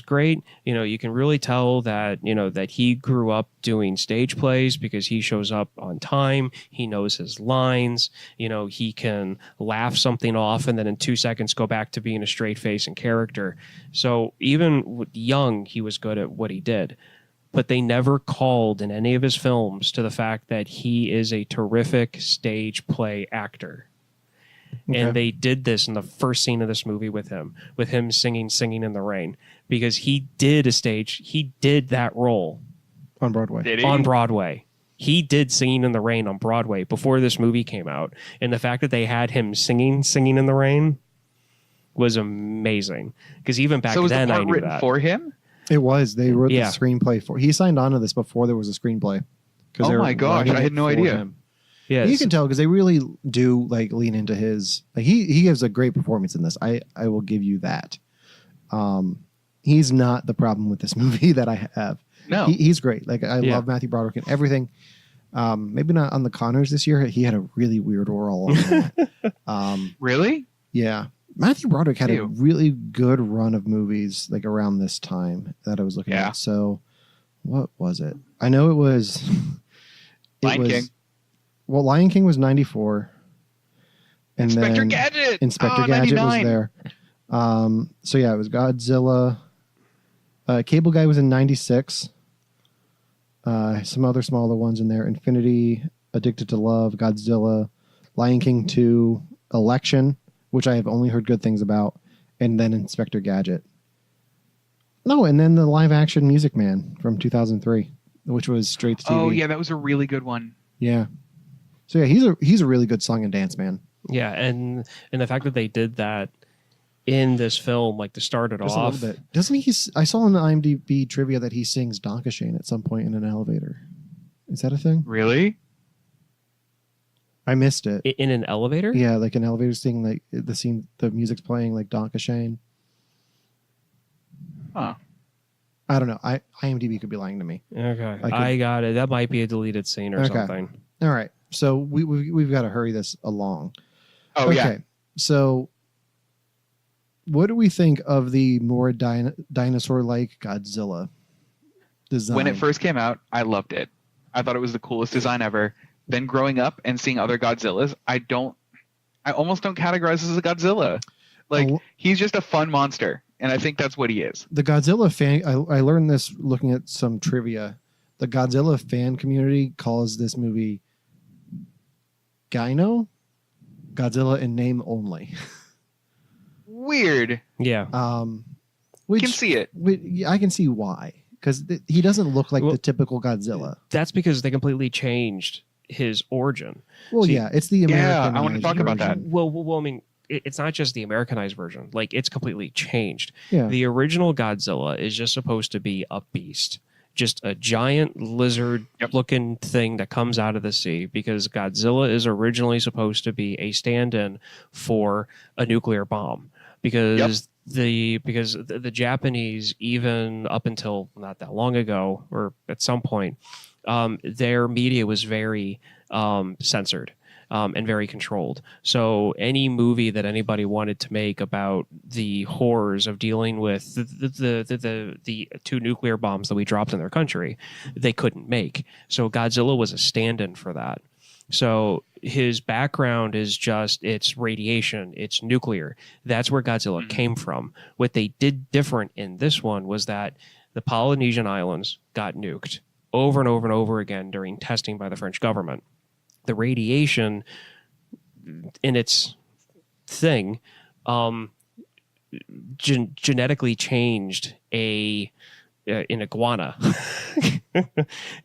great. You can really tell that that he grew up doing stage plays because he shows up on time. He knows his lines. He can laugh something off and then in 2 seconds go back to being a straight face and character. So even young, he was good at what he did." But they never called in any of his films to the fact that he is a terrific stage play actor. Okay. And they did this in the first scene of this movie with him singing in the Rain, because he did that role on Broadway. Did he? On Broadway. He did Singing in the Rain on Broadway before this movie came out. And the fact that they had him singing in the Rain was amazing. Because even back then I knew written that. For him? It was. They wrote the screenplay for. He signed on to this before there was a screenplay. Oh my gosh, I had no idea. Yeah, you can tell because they really do lean into his. He gives a great performance in this. I will give you that. He's not the problem with this movie that I have. No, he's great. I love Matthew Broderick and everything. Maybe not on the Connors this year. He had a really weird role. Really? Yeah. Matthew Broderick had a really good run of movies around this time that I was looking at. So what was it? I know it was Lion King. Well, Lion King was 94. And Inspector then Gadget. Inspector Gadget 99. Was there. So yeah, it was Godzilla. Cable Guy was in 96. Some other smaller ones in there. Infinity, Addicted to Love, Godzilla, Lion King 2, Election, which I have only heard good things about, and then Inspector Gadget. No, and then the live action Music Man from 2003, which was straight to TV. Oh yeah, that was a really good one. Yeah. So yeah, he's a really good song and dance man. Yeah, and the fact that they did that in this film, to start it Just off. a little bit. Doesn't he? I saw in the IMDb trivia that he sings Donkashane at some point in an elevator. Is that a thing? Really? I missed it. In an elevator? Yeah, an elevator scene, the scene, the music's playing Donkashane. Huh. I don't know. IMDb could be lying to me. Okay, I got it. That might be a deleted scene or something. All right. So we've got to hurry this along. Oh, yeah. Okay, so what do we think of the more dinosaur-like Godzilla design? When it first came out, I loved it. I thought it was the coolest design ever. Then growing up and seeing other Godzillas, I almost don't categorize this as a Godzilla. Like, he's just a fun monster, and I think that's what he is. The Godzilla fan, I learned this looking at some trivia. The Godzilla fan community calls this movie Gyno, Godzilla in name only. Weird. Yeah. Which, can see it. I can see why. Because he doesn't look like the typical Godzilla. That's because they completely changed his origin. Well, it's the American. Yeah, I want to talk about that. Well, I mean, it's not just the Americanized version. Like, it's completely changed. Yeah. The original Godzilla is just supposed to be a beast. Just a giant lizard-looking thing that comes out of the sea, because Godzilla is originally supposed to be a stand-in for a nuclear bomb. Because the Japanese, even up until not that long ago, or at some point, their media was very censored and very controlled. So any movie that anybody wanted to make about the horrors of dealing with the 2 nuclear bombs that we dropped in their country, they couldn't make. So Godzilla was a stand-in for that. So his background is just, it's radiation, it's nuclear. That's where Godzilla came from. What they did different in this one was that the Polynesian islands got nuked over and over and over again during testing by the French government. The radiation in its thing genetically changed an iguana.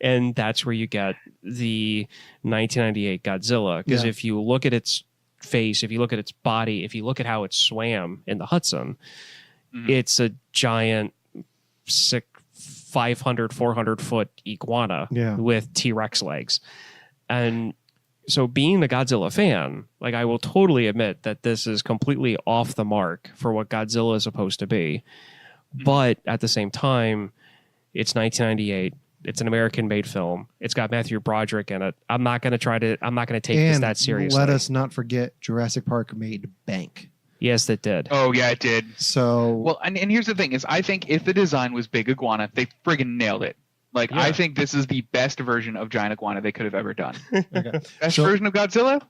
And that's where you get the 1998 Godzilla. Because if you look at its face, if you look at its body, if you look at how it swam in the Hudson, it's a giant 500, 400 foot iguana with T-Rex legs. And so being the Godzilla fan, like, I will totally admit that this is completely off the mark for what Godzilla is supposed to be. But at the same time, it's 1998. It's an American-made film. It's got Matthew Broderick in it. I'm not going to take this that seriously. Let us not forget Jurassic Park made bank. Yes, it did. Oh, yeah, it did. So, well, and here's the thing is, I think if the design was Big Iguana, they friggin' nailed it. Like, I think this is the best version of Giant Iguana they could have ever done. Best version of Godzilla?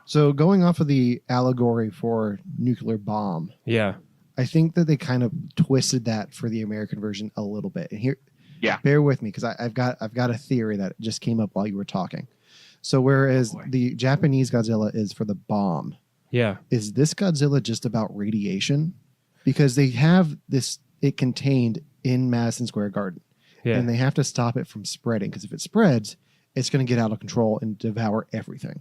So going off of the allegory for nuclear bomb, I think that they kind of twisted that for the American version a little bit. And here, bear with me, because I've got a theory that just came up while you were talking. So whereas the Japanese Godzilla is for the bomb, is this Godzilla just about radiation? Because they have it contained in Madison Square Garden. And they have to stop it from spreading, because if it spreads, it's going to get out of control and devour everything.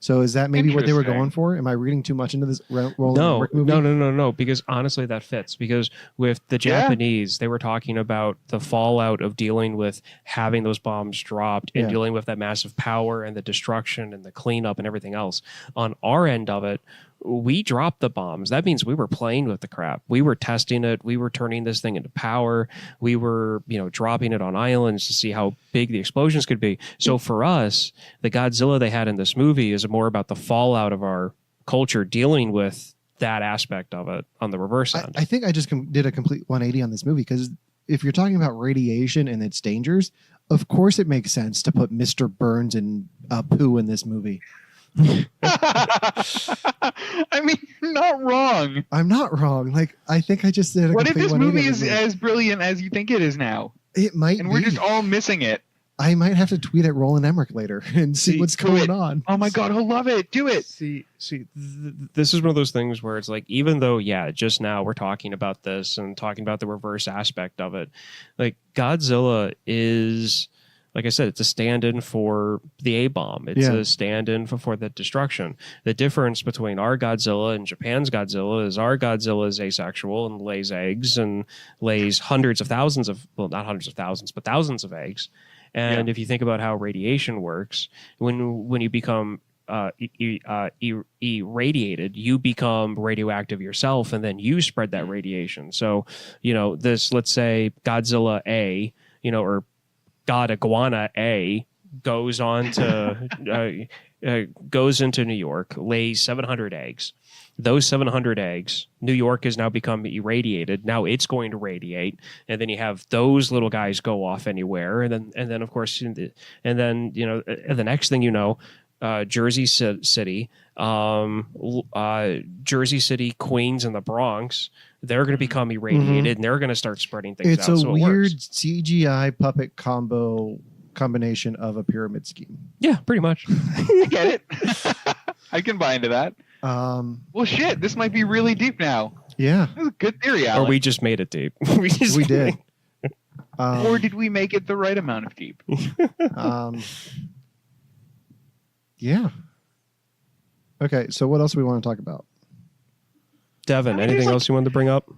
So is that maybe what they were going for? Am I reading too much into this Roland Emmerich movie? No. Because honestly, that fits. Because with the Japanese, they were talking about the fallout of dealing with having those bombs dropped and dealing with that massive power and the destruction and the cleanup and everything else. On our end of it, we dropped the bombs. That means we were playing with the crap. We were testing it. We were turning this thing into power. We were, dropping it on islands to see how big the explosions could be. So for us, the Godzilla they had in this movie is more about the fallout of our culture dealing with that aspect of it on the reverse end. I think I just did a complete 180 on this movie, because if you're talking about radiation and its dangers, of course it makes sense to put Mr. Burns and Pooh in this movie. I mean, you're not wrong. I'm not wrong. Like, I think I just did a What if this movie is movie. as brilliant as you think it is now? It might and be. We're just all missing it. I might have to tweet at Roland Emmerich later and see what's going on. Oh my God, he'll love it. Do it. This is one of those things where it's like, even though, just now we're talking about this and talking about the reverse aspect of it, like, Godzilla is, like I said, it's a stand-in for the A-bomb. It's a stand-in for the destruction. The difference between our Godzilla and Japan's Godzilla is our Godzilla is asexual and lays eggs and lays hundreds of thousands of, well, not hundreds of thousands, but thousands of eggs. And if you think about how radiation works, when you become irradiated, you become radioactive yourself, and then you spread that radiation. So, let's say Godzilla A, or God Iguana A goes on to goes into New York, lays 700 eggs. Those 700 eggs, New York has now become irradiated. Now it's going to radiate, and then you have those little guys go off anywhere, and then of course, and then the next thing you know, Jersey City, Queens, and the Bronx, they're going to become irradiated, and they're going to start spreading things out. It's a weird CGI puppet combination of a pyramid scheme. Yeah, pretty much. I get it. I can buy into that. Well, shit, this might be really deep now. Yeah. That's a good theory, Alex. Or we just made it deep. we did. Or did we make it the right amount of deep? Yeah. Okay, so what else do we want to talk about? Devin, anything else you wanted to bring up?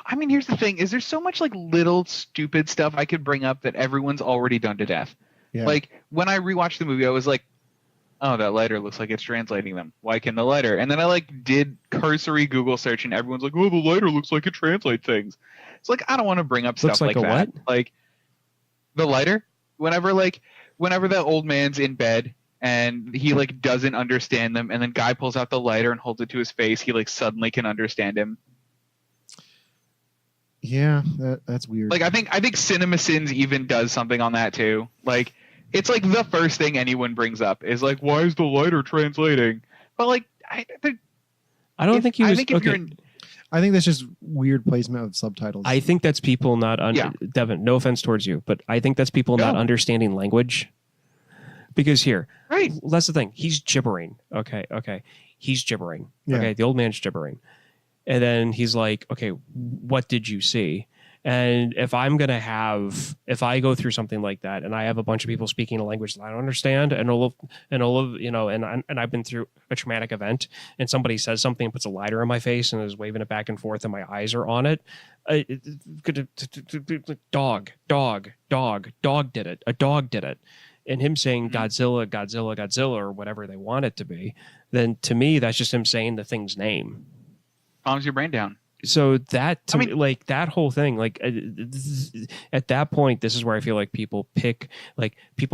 I mean, here's the thing: is there's so much like little stupid stuff I could bring up that everyone's already done to death. Yeah. Like when I rewatched the movie, I was like, "Oh, that lighter looks like it's translating them. Why can the lighter?" And then I like did cursory Google search, and everyone's like, "Oh, the lighter looks like it translates things." It's like I don't want to bring up stuff like that. What? Like the lighter. Whenever the old man's in bed and he like doesn't understand them, and then guy pulls out the lighter and holds it to his face, he like suddenly can understand him. Yeah, that's weird. Like I think CinemaSins even does something on that too. Like it's like the first thing anyone brings up is like, why is the lighter translating? But like I don't think he was. I think that's just weird placement of subtitles. I think that's people not Devin, no offense towards you, but I think that's people not understanding language. Because right, that's the thing. He's gibbering. Okay, he's gibbering. Yeah. Okay, the old man's gibbering. And then he's like, okay, what did you see? And if I go through something like that, and I have a bunch of people speaking a language that I don't understand, and I've been through a traumatic event, and somebody says something and puts a lighter in my face and is waving it back and forth, and my eyes are on it, dog did it. A dog did it. And him saying Godzilla, or whatever they want it to be, then to me, that's just him saying the thing's name. Calms your brain down. So that to me, like that whole thing, like at that point, this is where I feel like people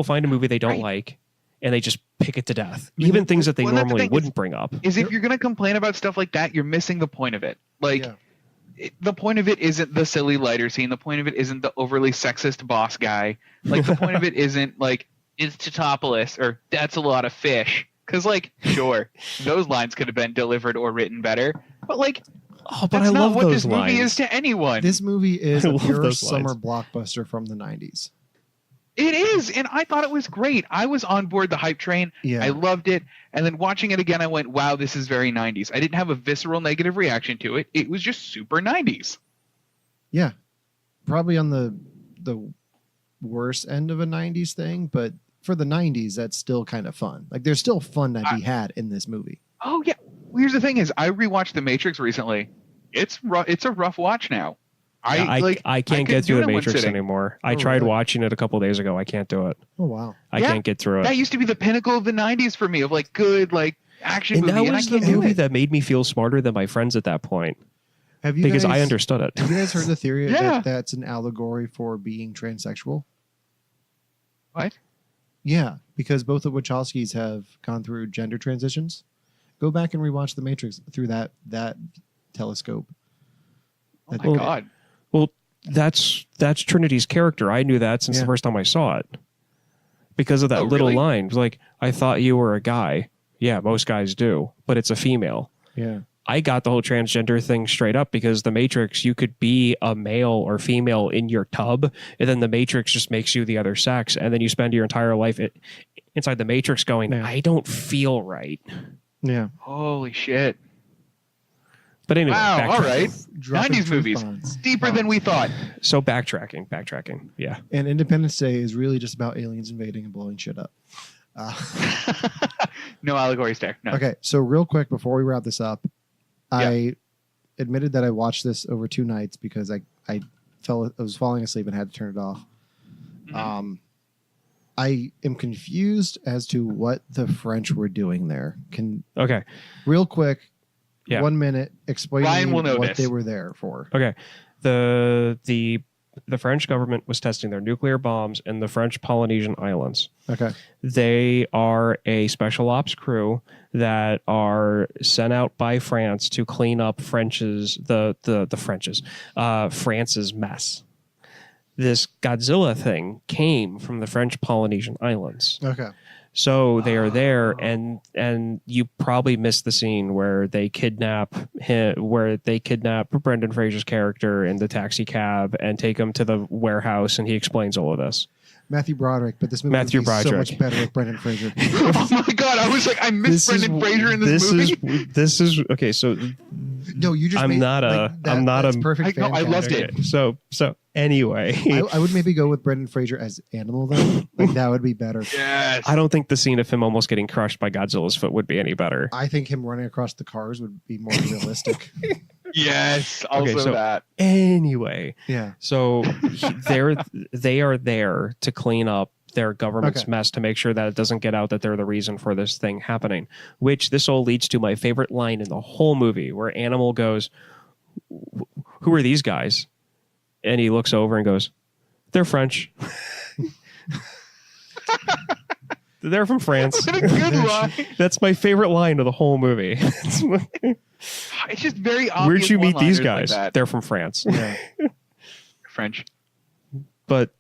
find a movie they don't like, and they just pick it to death. Even things that they normally wouldn't bring up. Is if you're going to complain about stuff like that, you're missing the point of it. Like the point of it isn't the silly lighter scene. The point of it isn't the overly sexist boss guy. Like the point of it isn't like it's Titopolis or that's a lot of fish. Because like sure, those lines could have been delivered or written better, but like. Oh, but I love what those this lines. movie is to anyone. This movie is a pure summer blockbuster from the 90s. It is, and I thought it was great. I was on board the hype train. Yeah. I loved it. And then watching it again, I went, wow, this is very 90s. I didn't have a visceral negative reaction to it. It was just super 90s. Yeah. Probably on the worst end of a 90s thing, but for the 90s, that's still kind of fun. Like, there's still fun to be had in this movie. Oh, yeah. Here's the thing is I rewatched The Matrix recently. It's a rough watch now. I can't get through The Matrix anymore. I tried watching it a couple days ago. I can't do it. Oh, wow. I can't get through it. That used to be the pinnacle of the 90s for me of like good like action movie. And that was the movie that made me feel smarter than my friends at that point. Because I understood it. Have you guys heard the theory that that's an allegory for being transsexual? What? Yeah, because both the Wachowskis have gone through gender transitions. Go back and rewatch The Matrix through that telescope. Oh my God. Well, that's Trinity's character. I knew that since the first time I saw it. Because of that little line. It was like, I thought you were a guy. Yeah, most guys do. But it's a female. Yeah. I got the whole transgender thing straight up because The Matrix, you could be a male or female in your tub, and then The Matrix just makes you the other sex, and then you spend your entire life inside The Matrix going, I don't feel right. Yeah. Holy shit. But anyway, wow, all right. 90s movies. Deeper than we thought. So backtracking. Yeah. And Independence Day is really just about aliens invading and blowing shit up. No allegories there. No. Okay, so real quick before we wrap this up, I admitted that I watched this over 2 nights because I was falling asleep and had to turn it off. Mm-hmm. I am confused as to what the French were doing there. Real quick, 1 minute, explain what they were there for. Okay. The the French government was testing their nuclear bombs in the French Polynesian Islands. Okay. They are a special ops crew that are sent out by France to clean up France's mess. This Godzilla thing came from the French Polynesian Islands. Okay. So they are there, and you probably missed the scene where they kidnap Brendan Fraser's character in the taxi cab and take him to the warehouse, and he explains all of this. Matthew Broderick, but this movie would be so much better with Brendan Fraser. Oh my god, I was like, I miss Brendan Fraser in this movie. This is okay. So no, you just. I'm not a perfect. I loved it. Okay, so anyway, I would maybe go with Brendan Fraser as Animal though. Like that would be better. Yes. I don't think the scene of him almost getting crushed by Godzilla's foot would be any better. I think him running across the cars would be more realistic. Yes. Also that. Anyway. Yeah. So they are there to clean up their government's mess, to make sure that it doesn't get out that they're the reason for this thing happening, which this all leads to my favorite line in the whole movie, where Animal goes, "Who are these guys?" And he looks over and goes, "They're French." They're from France. What a good line. That's my favorite line of the whole movie. It's just very obvious. Where'd you meet these guys? Like They're from France. Yeah. French. But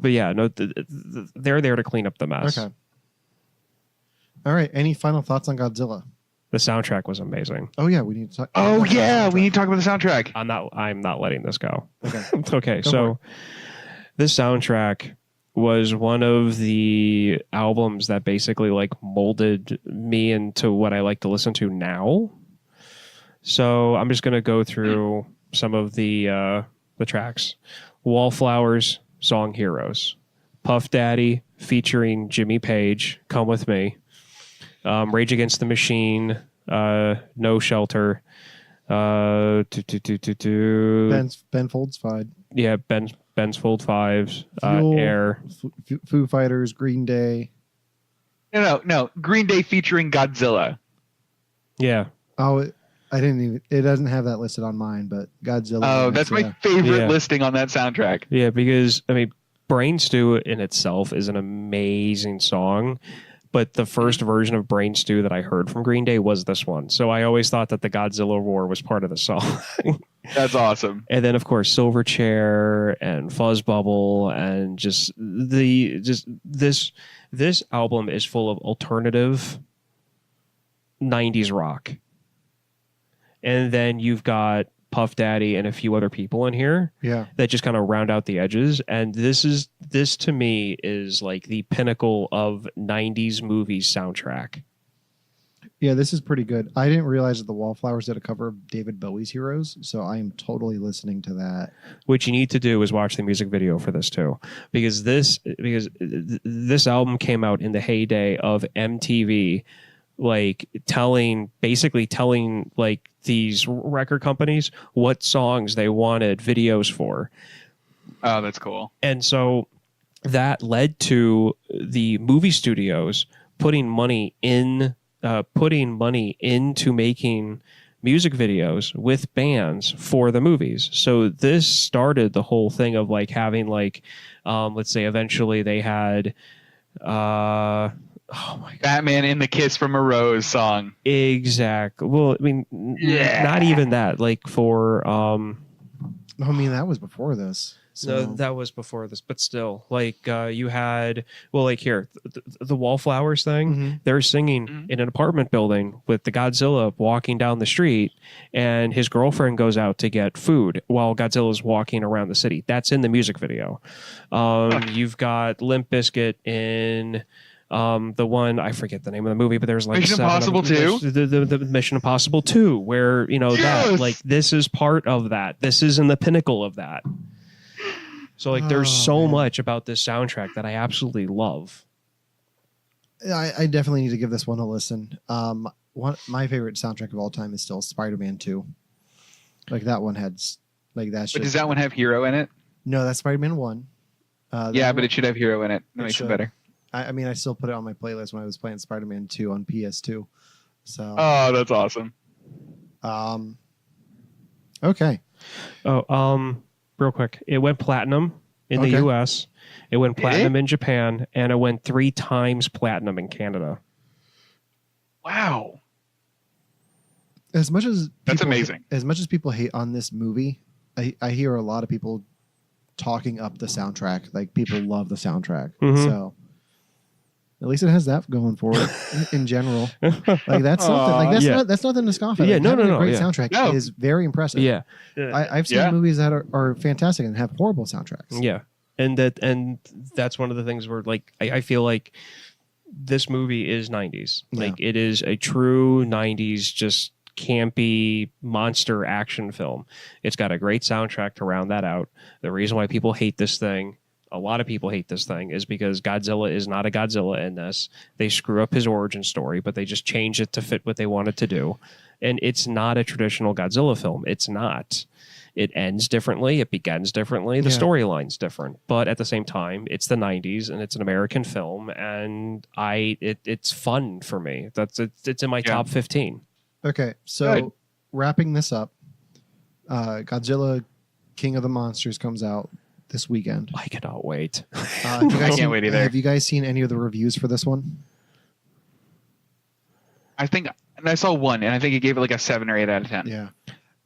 yeah, no, they're there to clean up the mess. Okay. All right. Any final thoughts on Godzilla? The soundtrack was amazing. Oh yeah, we need to talk. Oh yeah, we need to talk about the soundtrack. I'm not letting this go. Okay. Okay. So this soundtrack was one of the albums that basically like molded me into what I like to listen to now. So I'm just gonna go through some of the tracks. Wallflowers, Song Heroes. Puff Daddy featuring Jimmy Page, Come With Me. Rage Against the Machine, No Shelter. Ben Folds 5. Yeah, Ben's Fold 5s. Fuel, Air. Foo Fighters, Green Day. No. Green Day featuring Godzilla. Yeah. Oh, I didn't even. It doesn't have that listed on mine, but Godzilla. Oh, that's my favorite listing on that soundtrack. Yeah, because I mean, Brain Stew in itself is an amazing song, but the first version of Brain Stew that I heard from Green Day was this one. So I always thought that the Godzilla roar was part of the song. That's awesome. And then of course Silverchair and Fuzz Bubble, and this album is full of alternative 90s rock. And then you've got Puff Daddy and a few other people in here that just kind of round out the edges. And this to me is like the pinnacle of 90s movies soundtrack. Yeah, this is pretty good. I didn't realize that the Wallflowers did a cover of David Bowie's Heroes, so I am totally listening to that. What you need to do is watch the music video for this too, because this album came out in the heyday of MTV, like basically telling like these record companies what songs they wanted videos for. Oh, that's cool. And so that led to the movie studios putting money into making music videos with bands for the movies. So this started the whole thing of like having like, let's say eventually they had, oh my God. Batman in the Kiss from a Rose song. Exactly. Well, I mean, not even that. Like for, I mean, that was before this. So. No, that was before this, but still, like you had, well, like here, the Wallflowers thing, they're singing in an apartment building with the Godzilla walking down the street, and his girlfriend goes out to get food while Godzilla's walking around the city. That's in the music video. You've got Limp Bizkit in the one, I forget the name of the movie, but there's like Mission Impossible 2? The Mission Impossible 2, where, you know, that, like, this is part of that. This is in the pinnacle of that. So like, there's so much about this soundtrack that I absolutely love. I definitely need to give this one a listen. My favorite soundtrack of all time is still Spider-Man 2. Like that one had like that. But does that one have Hero in it? No, that's Spider-Man 1. Yeah, but it should have Hero in it. That makes it better. I mean, I still put it on my playlist when I was playing Spider-Man 2 on PS2. So. Oh, that's awesome. Okay. Oh, real quick. It went platinum in the U.S. It went platinum in Japan, and it went 3 times platinum in Canada. Wow. As much as that's amazing. As much as people hate on this movie, I hear a lot of people talking up the soundtrack. Like, people love the soundtrack. Mm-hmm. So at least it has that going for it in general. Like, that's something. Like, that's nothing to scoff at. Yeah, like, no. A great soundtrack is very impressive. Yeah. I've seen movies that are fantastic and have horrible soundtracks. Yeah. And that's one of the things where, like, I feel like this movie is 90s. Like, it is a true 90s, just campy monster action film. It's got a great soundtrack to round that out. The reason why people hate this thing, a lot of people hate this thing, is because Godzilla is not a Godzilla in this. They screw up his origin story, but they just change it to fit what they wanted to do. And it's not a traditional Godzilla film. It's not. It ends differently. It begins differently. The storyline's different. But at the same time, it's the 90s and it's an American film. And it's fun for me. It's in my top 15. Okay, so wrapping this up, Godzilla King of the Monsters comes out this weekend. I cannot wait. I can't wait either. Have you guys seen any of the reviews for this one? I think I saw one, and I think it gave it like a 7 or 8 out of 10. Yeah.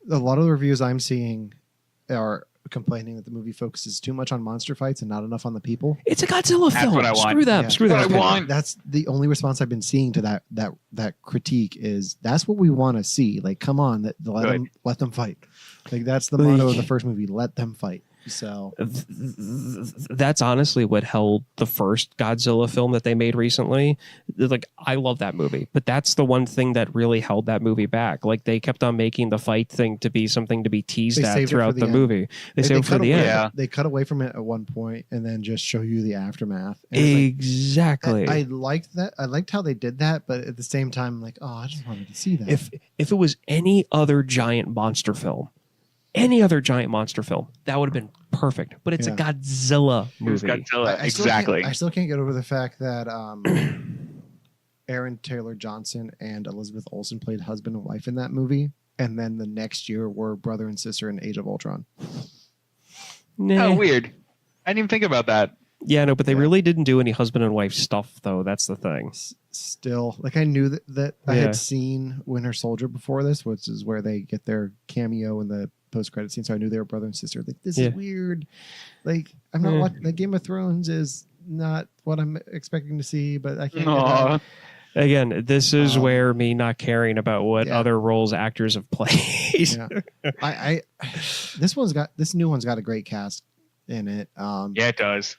A lot of the reviews I'm seeing are complaining that the movie focuses too much on monster fights and not enough on the people. It's a Godzilla film. That's what I want. Screw that. Yeah. Screw that. I want. That's the only response I've been seeing to that critique is that's what we want to see. Like, come on, let them fight. Like, that's the motto of the first movie. Let them fight. So that's honestly what held the first Godzilla film that they made recently. Like, I love that movie, but that's the one thing that really held that movie back. Like, they kept on making the fight thing to be something to be teased at throughout the movie. They saved it for the end. Yeah. They cut away from it at one point and then just show you the aftermath. And exactly. I liked that. I liked how they did that, but at the same time, I'm like, oh, I just wanted to see that. If it was any other giant monster film, that would have been perfect. But it's a Godzilla movie. Godzilla, exactly. I still can't get over the fact that Aaron Taylor Johnson and Elizabeth Olsen played husband and wife in that movie, and then the next year were brother and sister in Age of Ultron. Nah. Oh, weird. I didn't even think about that. Yeah, no, but they really didn't do any husband and wife stuff, though. That's the thing. Still, like, I knew that I had seen Winter Soldier before this, which is where they get their cameo in the post-credit scene, so I knew they were brother and sister. Like, this is weird. Like, I'm not watching. Like, Game of Thrones is not what I'm expecting to see, but I can't get that. Again, this is where me not caring about what other roles actors have played. This new one's got a great cast in it. Yeah, it does.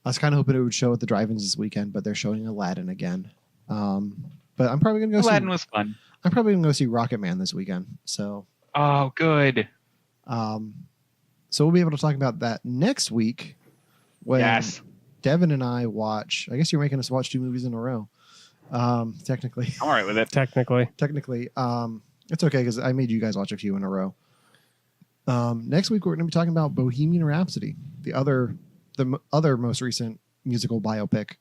I was kind of hoping it would show at the drive-ins this weekend, but they're showing Aladdin again. But I'm probably gonna go. Aladdin was fun. I'm probably gonna go see Rocket Man this weekend. So. Oh, good. So we'll be able to talk about that next week when Devin and I watch. I guess you're making us watch 2 movies in a row. Technically, I'm all right with it. Technically, it's okay because I made you guys watch a few in a row. Next week we're going to be talking about Bohemian Rhapsody, the other most recent musical biopic.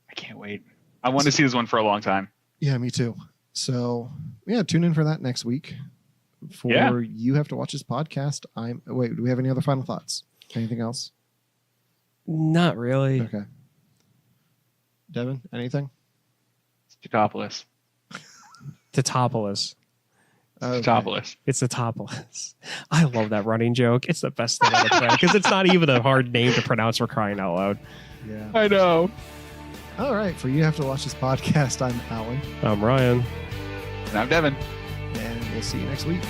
I can't wait. I want to see this one for a long time. Yeah, me too. So tune in for that next week. You have to watch this podcast. Wait, do we have any other final thoughts? Anything else? Not really. Okay. Devin, anything? Titopolis. Titopolis. Okay. Titopolis. It's Titopolis. I love that running joke. It's the best thing ever because it's not even a hard name to pronounce for crying out loud. Yeah. I know. All right. For You Have to Watch This podcast, I'm Alan. I'm Ryan. And I'm Devin. And we'll see you next week.